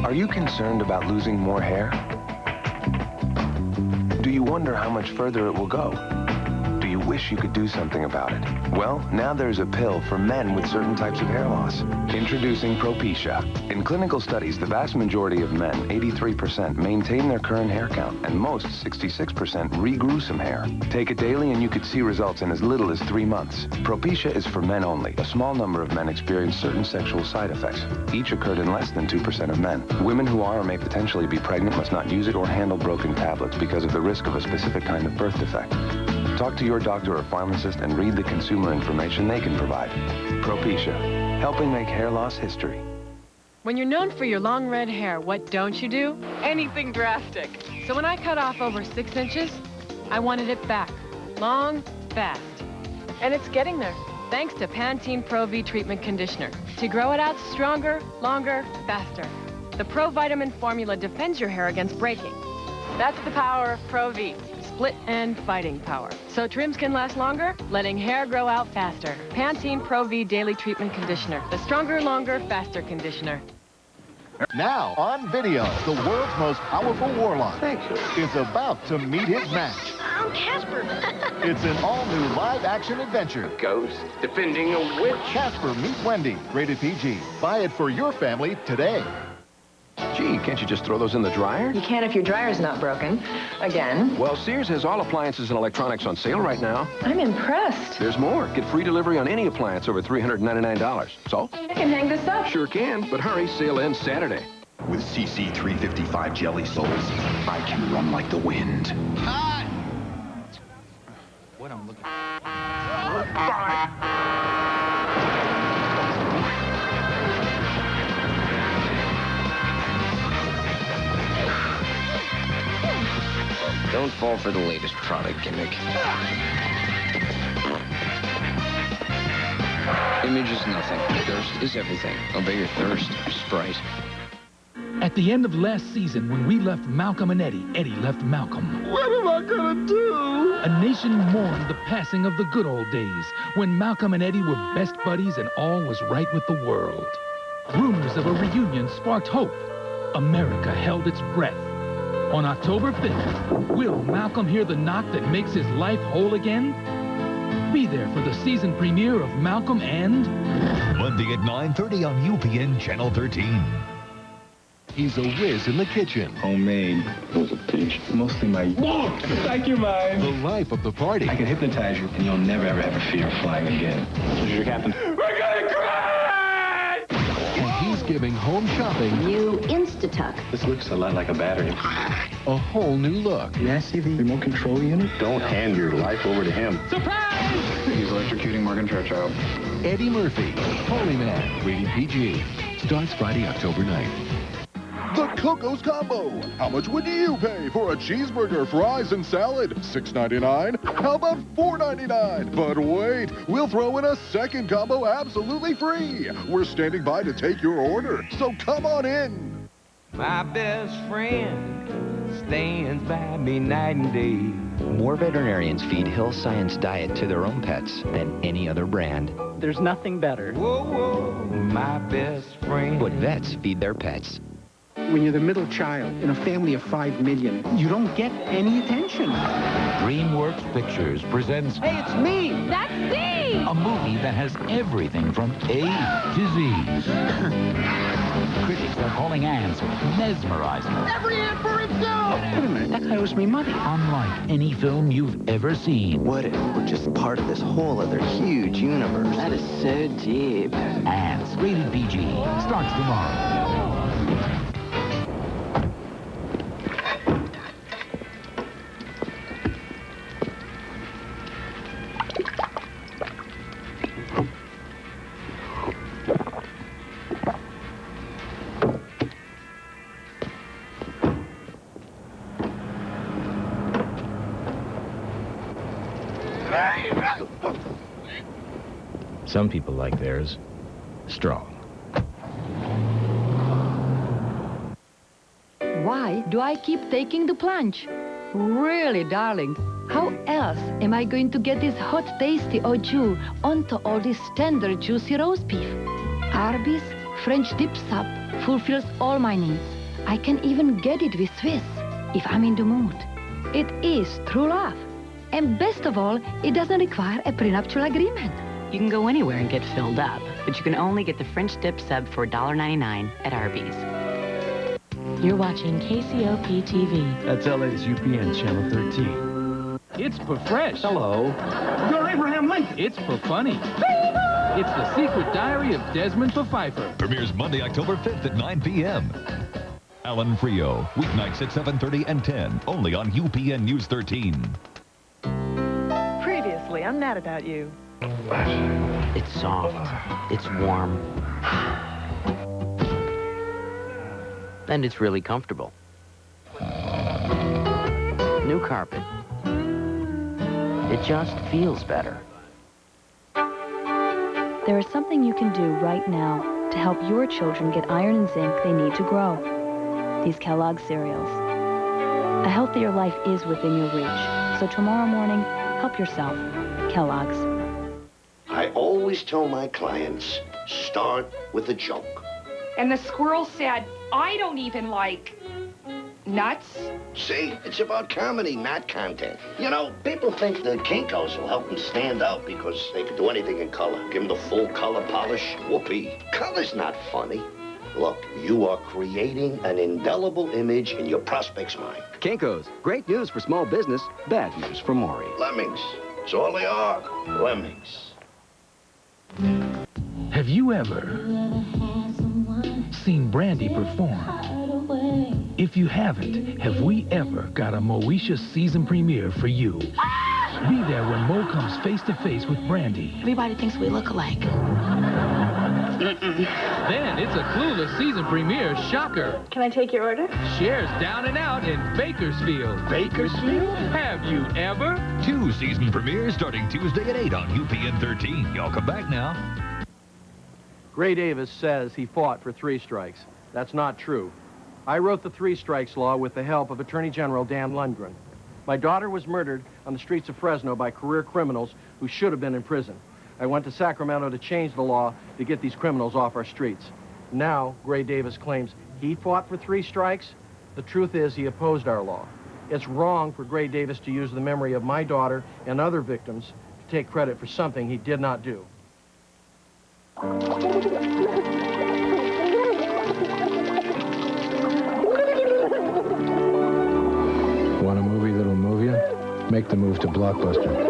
Are you concerned about losing more hair? Do you wonder how much further it will go? Do you wish you could do something about it? Well, now there's a pill for men with certain types of hair loss. Introducing Propecia. In clinical studies, the vast majority of men, 83%, maintain their current hair count, and most, 66%, regrew some hair. Take it daily and you could see results in as little as 3 months. Propecia is for men only. A small number of men experience certain sexual side effects. Each occurred in less than 2% of men. Women who are or may potentially be pregnant must not use it or handle broken tablets because of the risk of a specific kind of birth defect. Talk to your doctor or pharmacist and read the consumer information they can provide. Propecia, helping make hair loss history. When you're known for your long red hair, what don't you do? Anything drastic. So when I cut off over 6 inches, I wanted it back. Long, fast. And it's getting there, thanks to Pantene Pro V Treatment Conditioner. To grow it out stronger, longer, faster. The Pro Vitamin formula defends your hair against breaking. That's the power of Pro V. Split and fighting power. So trims can last longer, letting hair grow out faster. Pantene Pro V Daily Treatment Conditioner. The stronger, longer, faster conditioner. Now, on video, the world's most powerful warlock is about to meet his match. I'm Casper. It's an all-new live-action adventure. Ghost defending a witch. Casper Meet Wendy, rated PG. Buy it for your family today. Gee, can't you just throw those in the dryer? You can if your dryer's not broken. Again. Well, Sears has all appliances and electronics on sale right now. I'm impressed. There's more. Get free delivery on any appliance over $399. So? I can hang this up. Sure can, but hurry, sale ends Saturday. With CC355 Jelly Souls, I can run like the wind. Cut! What I'm looking Don't fall for the latest product gimmick. Image is nothing. Thirst is everything. Obey your thirst. Sprite. At the end of last season, when we left Malcolm and Eddie, Eddie left Malcolm. What am I gonna do? A nation mourned the passing of the good old days, when Malcolm and Eddie were best buddies and all was right with the world. Rumors of a reunion sparked hope. America held its breath. On October 5th, will Malcolm hear the knock that makes his life whole again? Be there for the season premiere of Malcolm and... Monday at 9:30 on UPN Channel 13. He's a whiz in the kitchen. Homemade was a pinch. Mostly my... Whoa! Thank you, man. The life of the party. I can hypnotize you, and you'll never, ever have a fear of flying again. This is your captain. We're gonna crash! And he's giving home shopping... New Instatuck. This looks a lot like a battery. a whole new look. May I see the remote control unit? Don't hand your life over to him. Surprise! He's electrocuting Morgan Churchill. Eddie Murphy, Holy Man, rated PG. Starts Friday, October 9th. The Coco's Combo. How much would you pay for a cheeseburger, fries, and salad? $6.99? How about $4.99? But wait, we'll throw in a second combo absolutely free. We're standing by to take your order, so come on in. My best friend stands by me night and day. More veterinarians feed Hill Science Diet to their own pets than any other brand. There's nothing better. Whoa, whoa, my best friend. But vets feed their pets. When you're the middle child in a family of 5 million, you don't get any attention. DreamWorks Pictures presents... Hey, it's me! That's me! A movie that has everything from A to Z. Critics are calling ants mesmerizing. Every ant for himself! Wait a minute, that guy owes me money. Unlike any film you've ever seen. What if we're just part of this whole other huge universe? That is so deep. Ants, rated PG, starts tomorrow. Some people like theirs strong. Why do I keep taking the plunge? Really, darling, how else am I going to get this hot, tasty au jus onto all this tender, juicy roast beef? Arby's French dip sub fulfills all my needs. I can even get it with Swiss if I'm in the mood. It is true love. And best of all, it doesn't require a prenuptial agreement. You can go anywhere and get filled up, but you can only get the French dip sub for $1.99 at Arby's. You're watching KCOP TV. That's LA's UPN Channel 13. It's for fresh. Hello. You're Abraham Lincoln. It's for funny. It's the Secret Diary of Desmond Pfeiffer. Premieres Monday, October 5th at 9 p.m. Alan Frio, weeknights at 7:30 and 10, only on UPN News 13. Previously on Mad About You. It's soft. It's warm. And it's really comfortable. New carpet. It just feels better. There is something you can do right now to help your children get iron and zinc they need to grow. These Kellogg cereals. A healthier life is within your reach. So tomorrow morning, help yourself. Kellogg's. I always tell my clients, start with a joke. And the squirrel said, I don't even like nuts. See, it's about comedy, not content. You know, people think the Kinkos will help them stand out because they can do anything in color. Give them the full color polish. Whoopee. Color's not funny. Look, you are creating an indelible image in your prospect's mind. Kinko's, great news for small business, bad news for Maury. Lemmings. That's all they are. Lemmings. Have you ever seen Brandy perform? If you haven't, have we ever got a Moesha season premiere for you? Be there when Mo comes face to face with Brandy. Everybody thinks we look alike. Then it's a clueless season premiere shocker. Can I take your order? Shares down and out in Bakersfield. Bakersfield? Have you ever? 2 season premieres starting Tuesday at 8 on UPN 13. Y'all come back now. Gray Davis says he fought for 3 strikes. That's not true. I wrote the 3 strikes law with the help of Attorney General Dan Lundgren. My daughter was murdered on the streets of Fresno by career criminals who should have been in prison. I went to Sacramento to change the law to get these criminals off our streets. Now, Gray Davis claims he fought for 3 strikes. The truth is he opposed our law. It's wrong for Gray Davis to use the memory of my daughter and other victims to take credit for something he did not do. Want a movie that'll move you? Make the move to Blockbuster.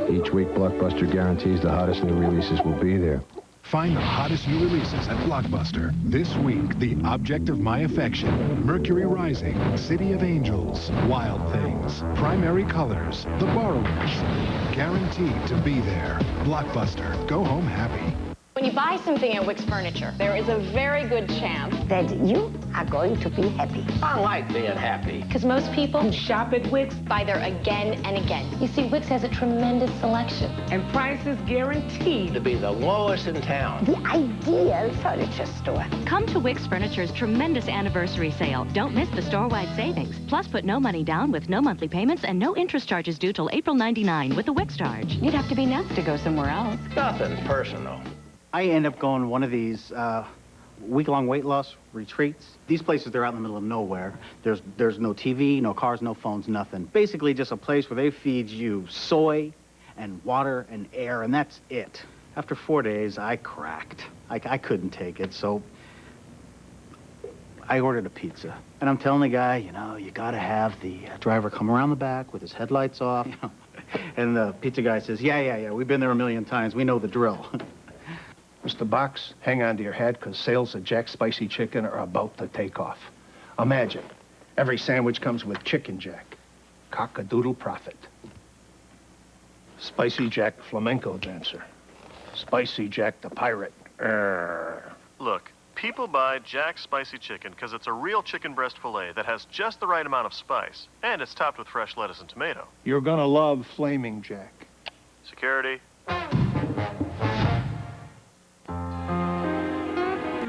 Each week, Blockbuster guarantees the hottest new releases will be there. Find the hottest new releases at Blockbuster. This week, The Object of My Affection, Mercury Rising, City of Angels, Wild Things, Primary Colors, The Borrowers. Guaranteed to be there. Blockbuster. Go home happy. When you buy something at Wix Furniture, there is a very good chance that you are going to be happy. I like being happy. Because most people who shop at Wix buy there again and again. You see, Wix has a tremendous selection. And prices guaranteed To be the lowest in town. The ideal furniture store. Come to Wix Furniture's tremendous anniversary sale. Don't miss the store-wide savings. Plus, put no money down with no monthly payments and no interest charges due till April 99 with the Wix charge. You'd have to be nuts to go somewhere else. Nothing personal. I end up going to one of these week-long weight loss retreats. These places, they're out in the middle of nowhere. There's no TV, no cars, no phones, nothing. Basically just a place where they feed you soy and water and air, and that's it. After 4 days, I cracked. I couldn't take it, so I ordered a pizza. And I'm telling the guy, you know, you gotta have the driver come around the back with his headlights off. And the pizza guy says, yeah, we've been there a million times. We know the drill. Mr. Box, hang on to your hat, because sales of Jack's Spicy Chicken are about to take off. Imagine, every sandwich comes with Chicken Jack. Cock-a-doodle profit. Spicy Jack flamenco dancer. Spicy Jack the pirate. Look, people buy Jack's Spicy Chicken because it's a real chicken breast filet that has just the right amount of spice, and it's topped with fresh lettuce and tomato. You're gonna love Flaming Jack. Security.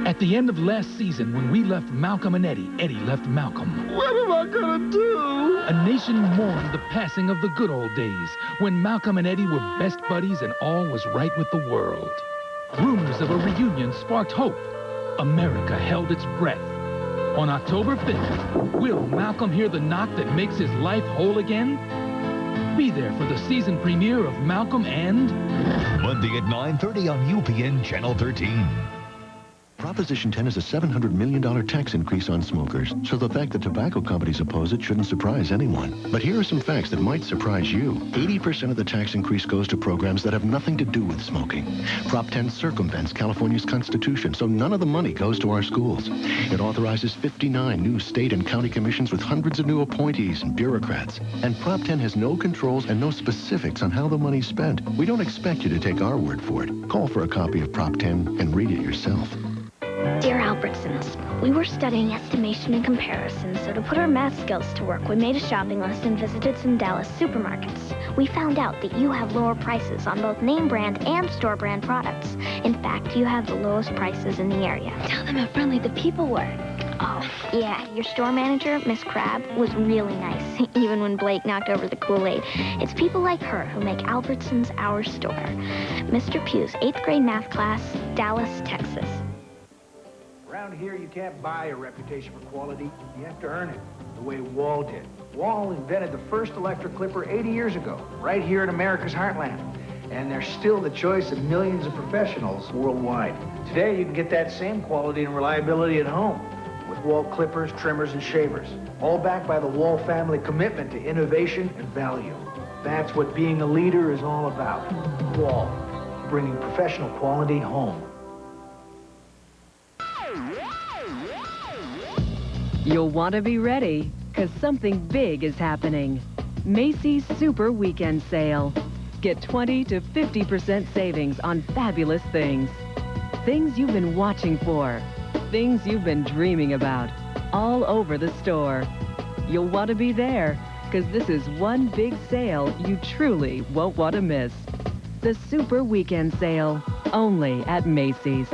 At the end of last season, when we left Malcolm and Eddie, Eddie left Malcolm. What am I gonna do? A nation mourned the passing of the good old days, when Malcolm and Eddie were best buddies and all was right with the world. Rumors of a reunion sparked hope. America held its breath. On October 5th, will Malcolm hear the knock that makes his life whole again? Be there for the season premiere of Malcolm and... Monday at 9:30 on UPN Channel 13. Proposition 10 is a $700 million tax increase on smokers, so the fact that tobacco companies oppose it shouldn't surprise anyone. But here are some facts that might surprise you. 80% of the tax increase goes to programs that have nothing to do with smoking. Prop 10 circumvents California's Constitution, so none of the money goes to our schools. It authorizes 59 new state and county commissions with hundreds of new appointees and bureaucrats. And Prop 10 has no controls and no specifics on how the money's spent. We don't expect you to take our word for it. Call for a copy of Prop 10 and read it yourself. Dear Albertsons, we were studying estimation and comparison, so to put our math skills to work, we made a shopping list and visited some Dallas supermarkets. We found out that you have lower prices on both name brand and store brand products. In fact, you have the lowest prices in the area. Tell them how friendly the people were. Oh, yeah, your store manager, Miss Crab, was really nice, even when Blake knocked over the Kool-Aid. It's people like her who make Albertsons our store. Mr. Pugh's 8th grade math class, Dallas, Texas. Around here, you can't buy a reputation for quality. You have to earn it, the way Wall did. Wall invented the first electric clipper 80 years ago, right here in America's heartland. And they're still the choice of millions of professionals worldwide. Today, you can get that same quality and reliability at home with Wall clippers, trimmers, and shavers, all backed by the Wall family commitment to innovation and value. That's what being a leader is all about. Wall, bringing professional quality home. You'll want to be ready, because something big is happening. Macy's Super Weekend Sale. Get 20 to 50% savings on fabulous things. Things you've been watching for. Things you've been dreaming about. All over the store. You'll want to be there, because this is one big sale you truly won't want to miss. The Super Weekend Sale, only at Macy's.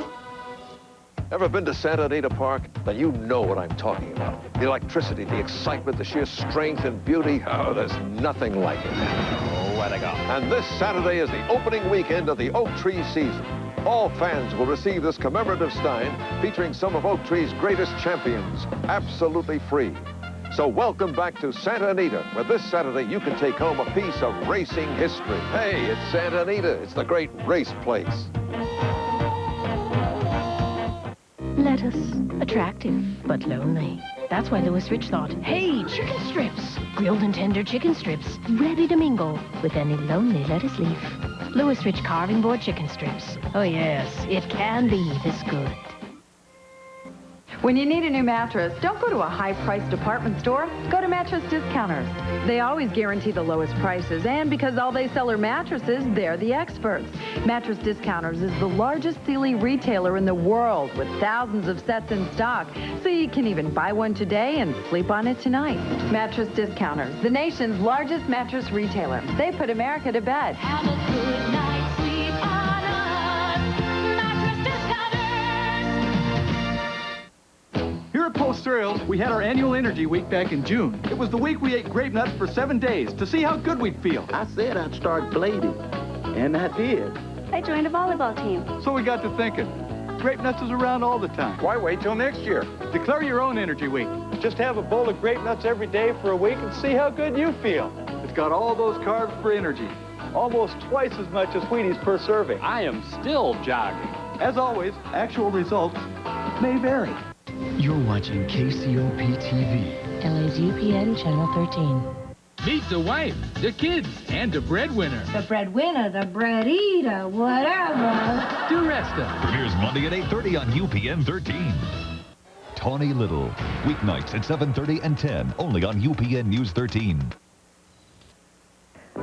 Ever been to Santa Anita Park? Then you know what I'm talking about. The electricity, the excitement, the sheer strength and beauty. Oh, there's nothing like it. Oh, where to go. And this Saturday is the opening weekend of the Oak Tree season. All fans will receive this commemorative stein featuring some of Oak Tree's greatest champions, absolutely free. So welcome back to Santa Anita, where this Saturday you can take home a piece of racing history. Hey, it's Santa Anita. It's the great race place. Lettuce, attractive, but lonely. That's why Louis Rich thought, hey, chicken strips, grilled and tender chicken strips, ready to mingle with any lonely lettuce leaf. Louis Rich carving board chicken strips. Oh yes, it can be this good. When you need a new mattress, don't go to a high-priced department store. Go to Mattress Discounters. They always guarantee the lowest prices, and because all they sell are mattresses, they're the experts. Mattress Discounters is the largest Sealy retailer in the world with thousands of sets in stock, so you can even buy one today and sleep on it tonight. Mattress Discounters, the nation's largest mattress retailer. They put America to bed. Have a good night's sleep on us. Mattress Discounters. Here at Post Cereals, we had our annual Energy Week back in June. It was the week we ate grape nuts for 7 days to see how good we'd feel. I said I'd start blading, and I did. I joined a volleyball team. So we got to thinking, grape nuts is around all the time. Why wait till next year? Declare your own Energy Week. Just have a bowl of grape nuts every day for a week and see how good you feel. It's got all those carbs for energy. Almost twice as much as Wheaties per serving. I am still jogging. As always, actual results may vary. You're watching KCOP-TV. LA's UPN Channel 13. Meet the wife, the kids, and the breadwinner. The breadwinner, the bread eater, whatever. DiResta. Premieres Monday at 8:30 on UPN 13. Tawny Little. Weeknights at 7:30 and 10, only on UPN News 13.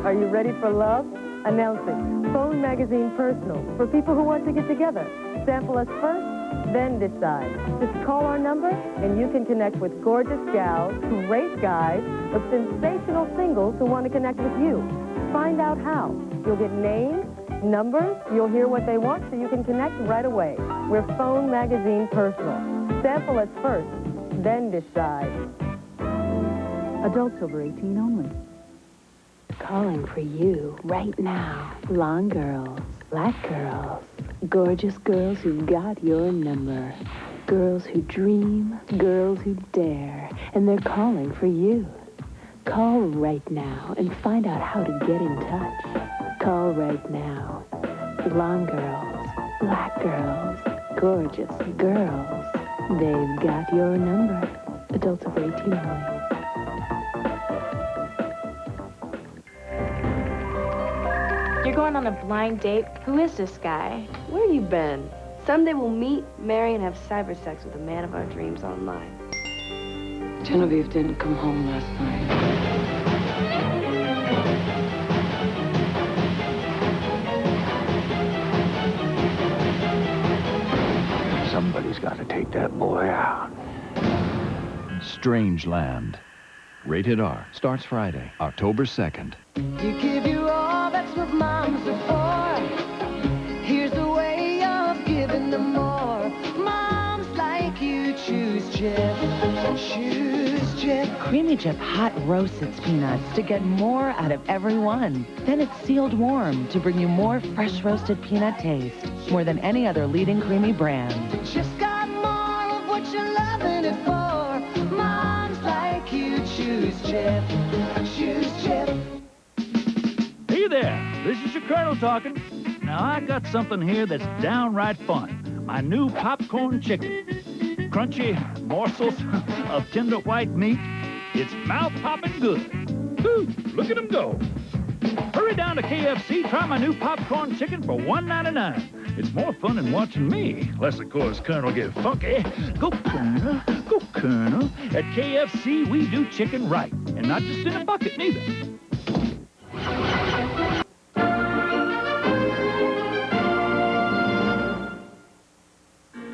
Are you ready for love? Announcing Phone Magazine Personal for people who want to get together. Sample us first, then decide. Just call our number and you can connect with gorgeous gals, great guys, or sensational singles who want to connect with you. Find out how. You'll get names, numbers, you'll hear what they want so you can connect right away. We're Phone Magazine Personal. Sample us first, then decide. Adults over 18 only. Calling for you right now. Blonde girls, black girls, gorgeous girls who got your number. Girls who dream, girls who dare, and they're calling for you. Call right now and find out how to get in touch. Call right now. Blonde girls, black girls, gorgeous girls. They've got your number. Adults over 18 only. You're going on a blind date? Who is this guy? Where you been? Someday we'll meet, marry, and have cyber sex with the man of our dreams online. Genevieve didn't come home last night. Somebody's got to take that boy out. Strangeland. Rated R. Starts Friday, October 2nd. You give your all, that's what moms are for. Here's the way of giving them more. Moms like you, choose Jif. Choose Jif. Creamy Jif hot roasted peanuts to get more out of every one. Then it's sealed warm to bring you more fresh roasted peanut taste. More than any other leading creamy brand. Just got more of what you're loving it for. Moms like you, choose Jif. Choose Jif. Hey there, this is your Colonel talking. Now, I got something here that's downright fun. My new popcorn chicken. Crunchy morsels of tender white meat. It's mouth-popping good. Woo, look at them go. Hurry down to KFC, try my new popcorn chicken for $1.99. It's more fun than watching me. Unless, of course, Colonel get funky. Go, Colonel. Go, Colonel. At KFC, we do chicken right. And not just in a bucket, neither.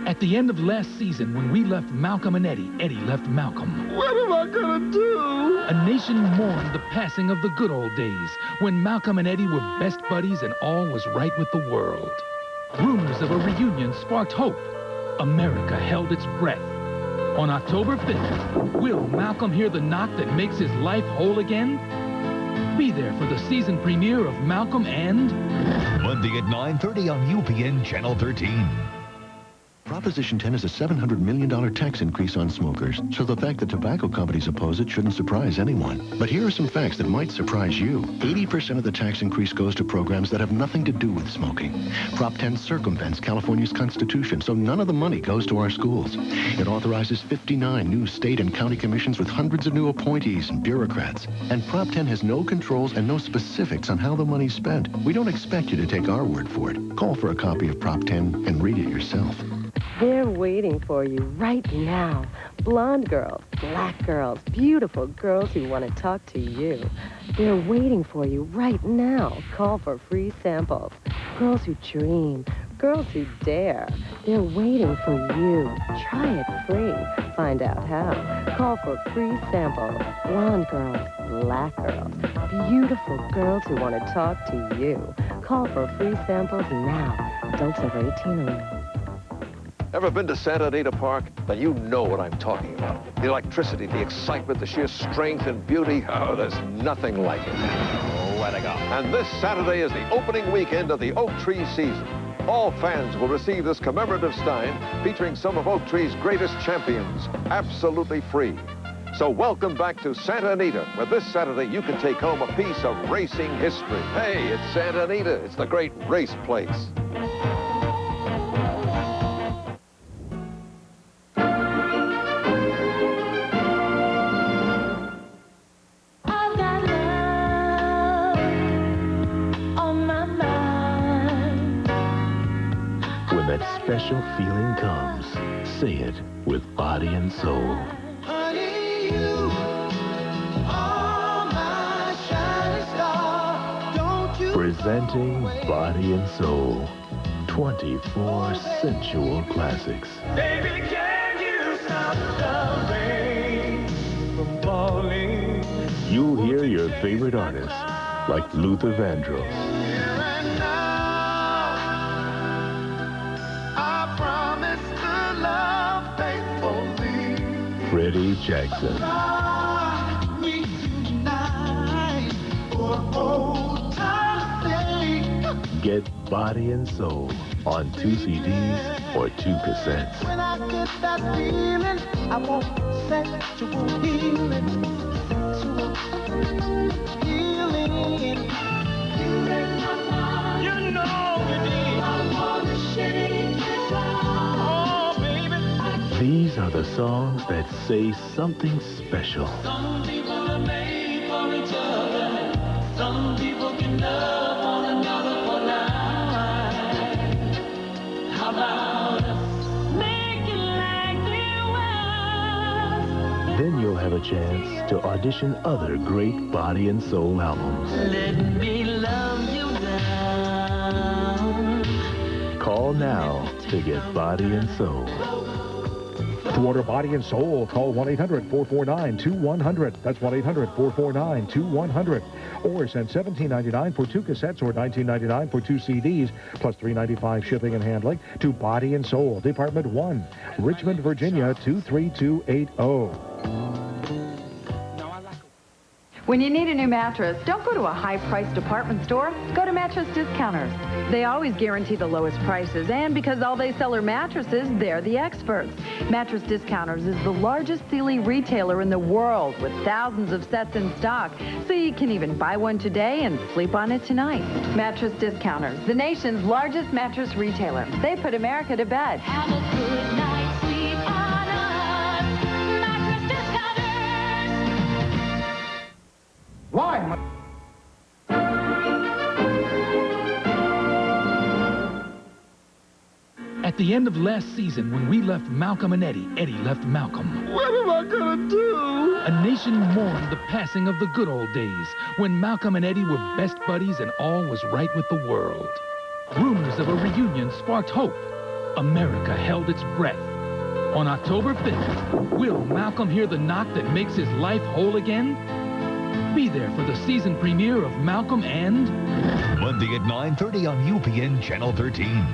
At the end of last season, when we left Malcolm and Eddie, Eddie left Malcolm. What am I gonna do? A nation mourned the passing of the good old days, when Malcolm and Eddie were best buddies and all was right with the world. Rumors of a reunion sparked hope. America held its breath. On October 5th, will Malcolm hear the knock that makes his life whole again? Be there for the season premiere of Malcolm and... Monday at 9:30 on UPN Channel 13. Proposition 10 is a $700 million tax increase on smokers, so the fact that tobacco companies oppose it shouldn't surprise anyone. But here are some facts that might surprise you. 80% of the tax increase goes to programs that have nothing to do with smoking. Prop 10 circumvents California's Constitution, so none of the money goes to our schools. It authorizes 59 new state and county commissions with hundreds of new appointees and bureaucrats. And Prop 10 has no controls and no specifics on how the money's spent. We don't expect you to take our word for it. Call for a copy of Prop 10 and read it yourself. They're waiting for you right now. Blonde girls, black girls, beautiful girls who want to talk to you. They're waiting for you right now. Call for free samples. Girls who dream, girls who dare. They're waiting for you. Try it free. Find out how. Call for free samples. Blonde girls, black girls, beautiful girls who want to talk to you. Call for free samples now. Adults over 18 only. Ever been to Santa Anita Park? Then you know what I'm talking about. The electricity, the excitement, the sheer strength and beauty. Oh, there's nothing like it. Oh, where'd I go? And this Saturday is the opening weekend of the Oak Tree season. All fans will receive this commemorative stein featuring some of Oak Tree's greatest champions, absolutely free. So welcome back to Santa Anita, where this Saturday you can take home a piece of racing history. Hey, it's Santa Anita. It's the great race place. Special feeling comes. Say it with Body and Soul. Honey, you are my shining star. Don't you Presenting Body and Soul. 24 sensual classics. Baby, can you stop the rain from falling? You'll hear your favorite artists like Luther Vandross. Freddie Jackson. Get Body and Soul on 2 CDs or 2 cassettes. When I get that feeling, I want sexual healing. Sexual healing. You know you need. I wanna shake it off. Oh, baby. These are the songs that say something special. Some people are made for each other. Some people can love one another for life. How about us? Make it like it was. Then you'll have a chance to audition other great Body and Soul albums. Let me love you down. Call now to get Body and Soul. To order Body and Soul, call 1-800-449-2100. That's 1-800-449-2100. Or send $17.99 for 2 cassettes or $19.99 for 2 CDs, plus $3.95 shipping and handling to Body and Soul, Department 1, Richmond, Virginia, 23280. When you need a new mattress, don't go to a high-priced department store. Go to Mattress Discounters. They always guarantee the lowest prices, and because all they sell are mattresses, they're the experts. Mattress Discounters is the largest Sealy retailer in the world with thousands of sets in stock, so you can even buy one today and sleep on it tonight. Mattress Discounters, the nation's largest mattress retailer. They put America to bed. Have a good night's sleep on us. Mattress Discounters. Why? At the end of last season, when we left Malcolm and Eddie, Eddie left Malcolm. What am I gonna do? A nation mourned the passing of the good old days, when Malcolm and Eddie were best buddies and all was right with the world. Rumors of a reunion sparked hope. America held its breath. On October 5th, will Malcolm hear the knock that makes his life whole again? Be there for the season premiere of Malcolm and... Monday at 9:30 on UPN Channel 13.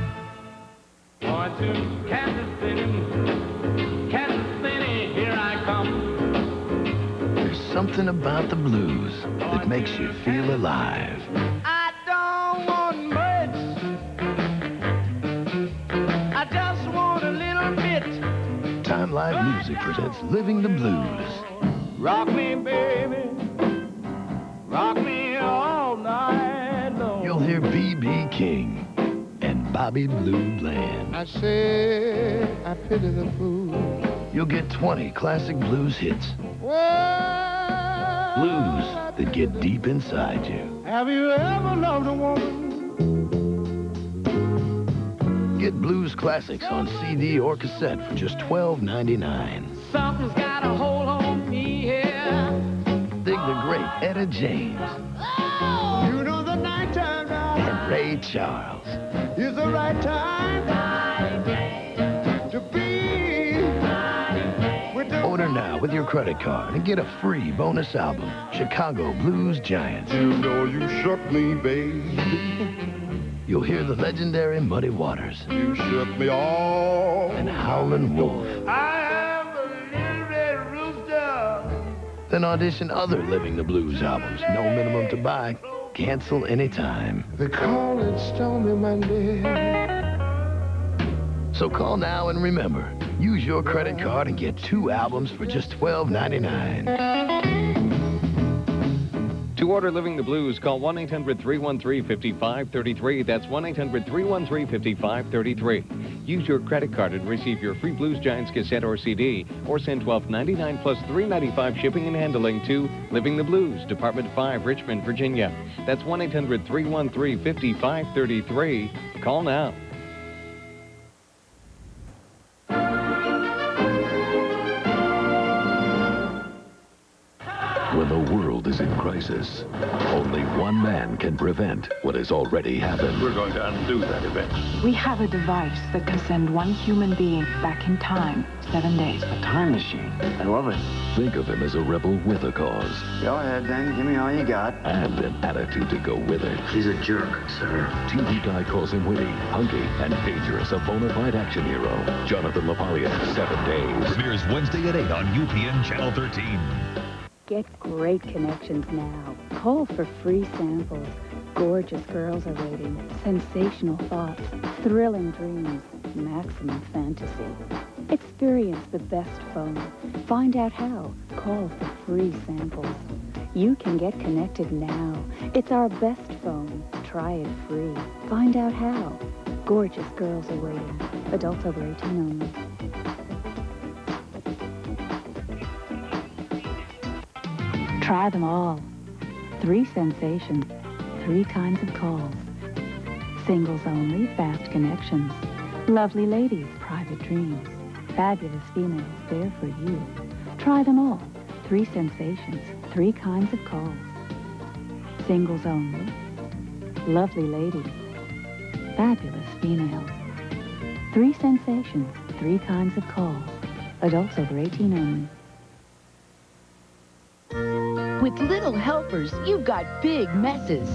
Going to Kansas City, here I come. There's something about the blues that makes you feel alive. I don't want much. I just want a little bit. Time Live Music presents Living the Blues. Rock me, baby. Rock me all night long. You'll hear B.B. King and Bobby Blue Bland. I say, I pity the fool. You'll get 20 classic blues hits. Well, Blues that get deep inside you. have you ever loved a woman? Get blues classics on CD or cassette for just $12.99. Something's got a hold on me here. Dig the great Etta James You know the nighttime now and Ray Charles. is the right time to be with the... Order now with your credit card and get a free bonus album, Chicago Blues Giants. You know you shook me, baby. You'll hear the legendary Muddy Waters You shook me all. and Howlin' Wolf. I am a little red rooster. Then audition other Living the Blues albums. No minimum to buy. Cancel anytime. They call it Stormy Monday. So call now and remember, use your credit card and get 2 albums for just $12.99. To order Living the Blues, call 1-800-313-5533. That's 1-800-313-5533. Use your credit card and receive your free Blues Giants cassette or CD, or send $12.99 plus $3.95 shipping and handling to Living the Blues, Department 5, Richmond, Virginia. That's 1-800-313-5533. Call now. When the world is in crisis, only one man can prevent what has already happened. We're going to undo that event. We have a device that can send one human being back in time 7 days. A time machine. I love it. Think of him as a rebel with a cause. Go ahead, then. Give me all you got. And an attitude to go with it. He's a jerk, sir. TV Guide calls him witty, hunky, and dangerous, a bona fide action hero. Jonathan LaPaglia, 7 Days. Premieres Wednesday at 8 on UPN Channel 13. Get great connections now. Call for free samples. Gorgeous girls are waiting. Sensational thoughts. Thrilling dreams. Maximum fantasy. Experience the best phone. Find out how. Call for free samples. You can get connected now. It's our best phone. Try it free. Find out how. Gorgeous girls are waiting. Adults over 18 only. Try them all. 3 sensations. 3 kinds of calls. Singles only, fast connections. Lovely ladies, private dreams. Fabulous females there for you. Try them all. 3 sensations, 3 kinds of calls. Singles only. Lovely ladies. Fabulous females. 3 sensations, 3 kinds of calls. Adults over 18 only. With little helpers, you've got big messes.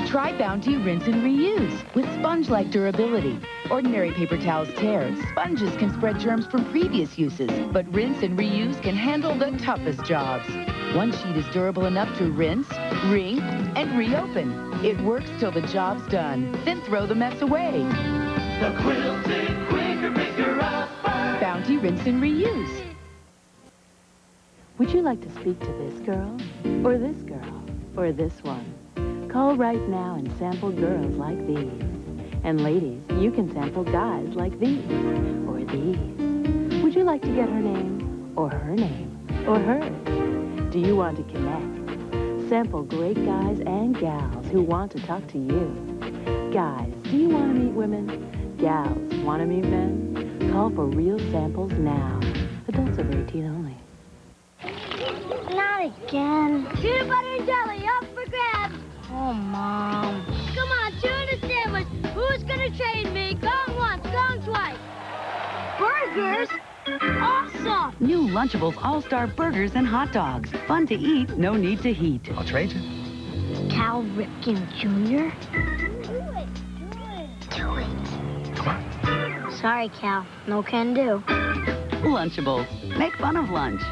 Try Bounty Rinse and Reuse with sponge-like durability. Ordinary paper towels tear. Sponges can spread germs from previous uses, but Rinse and Reuse can handle the toughest jobs. One sheet is durable enough to rinse, wring, and reopen. It works till the job's done. Then throw the mess away. The Quilted Quaker Maker Upper. Bounty Rinse and Reuse. Would you like to speak to this girl, or this girl, or this one? Call right now and sample girls like these. And ladies, you can sample guys like these, or these. Would you like to get her name, or her name, or hers? Do you want to connect? Sample great guys and gals who want to talk to you. Guys, do you want to meet women? Gals, want to meet men? Call for real samples now. Adults over 18 only. Not again. Peanut butter and jelly, up for grabs. Oh, Mom. Come on, tuna sandwich. Who's gonna train me? Going once, going twice. Burgers? Awesome! New Lunchables All-Star Burgers and Hot Dogs. Fun to eat, no need to heat. I'll trade you. Cal Ripken Jr.? Do it. Come on. Sorry, Cal. No can do. Lunchables. Make fun of lunch.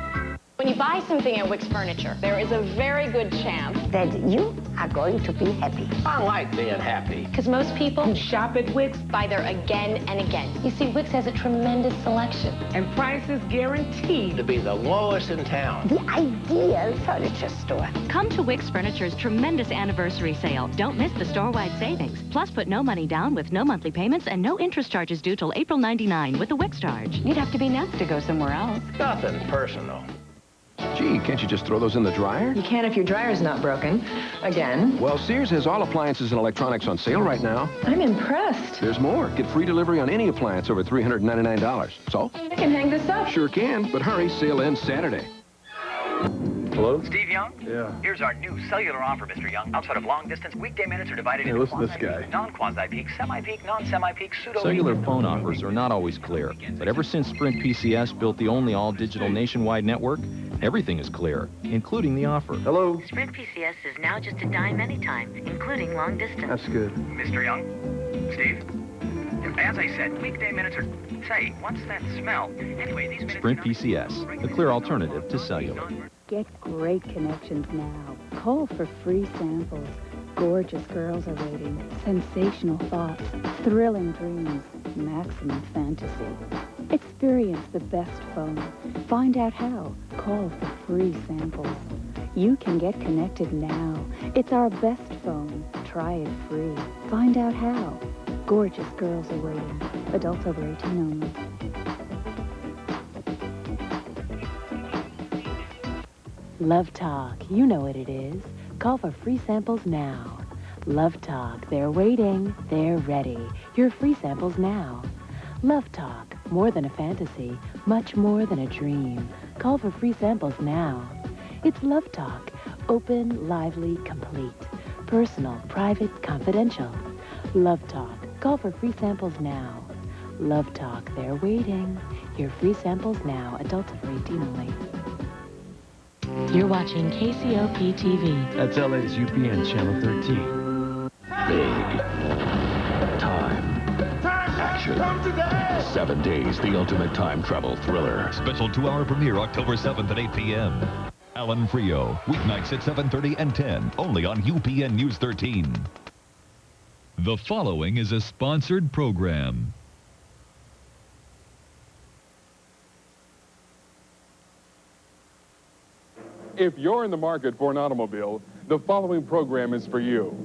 When you buy something at Wix Furniture, there is a very good chance that you are going to be happy. I like being happy. Because most people who shop at Wix buy there again and again. You see, Wix has a tremendous selection. And prices guaranteed to be the lowest in town. The ideal furniture store. Come to Wix Furniture's tremendous anniversary sale. Don't miss the store-wide savings. Plus, put no money down with no monthly payments and no interest charges due till April 99 with the Wix charge. You'd have to be nuts to go somewhere else. Nothing personal. Gee, can't you just throw those in the dryer? You can if your dryer's not broken. Again. Well, Sears has all appliances and electronics on sale right now. I'm impressed. There's more. Get free delivery on any appliance over $399. So? I can hang this up. Sure can, but hurry, sale ends Saturday. Hello? Steve Young? Yeah. Here's our new cellular offer, Mr. Young. Outside of long distance, weekday minutes are divided into listen to this quasi-peak, guy. non-quasi-peak, semi-peak, non-semi-peak, pseudo-peak. Cellular phone offers are not always clear, but ever since Sprint PCS built the only all-digital nationwide network, everything is clear, including the offer. Hello? Sprint PCS is now just a dime anytime, including long distance. That's good. Mr. Young? Steve? As I said, weekday minutes are... Say, what's that smell? Anyway, these minutes... Sprint PCS, the clear alternative to cellular. Get great connections now. Call for free samples. Gorgeous girls are waiting. Sensational thoughts. Thrilling dreams. Maximum fantasy. Experience the best phone. Find out how. Call for free samples. You can get connected now. It's our best phone. Try it free. Find out how. Gorgeous girls are waiting. Adults over 18 only. Love Talk, you know what it is. Call for free samples now. Love Talk, they're waiting, they're ready. Your free samples now. Love Talk, more than a fantasy, much more than a dream. Call for free samples now. It's Love Talk, open, lively, complete. Personal, private, confidential. Love Talk, call for free samples now. Love Talk, they're waiting. Your free samples now, adults over 18 only. You're watching KCOP TV. That's LA's UPN Channel 13. Big. Time. Action. 7 days, the ultimate time travel thriller. Special 2-hour premiere October 7th at 8 p.m. Alan Frio, weeknights at 7:30 and 10, only on UPN News 13. The following is a sponsored program. If you're in the market for an automobile, the following program is for you.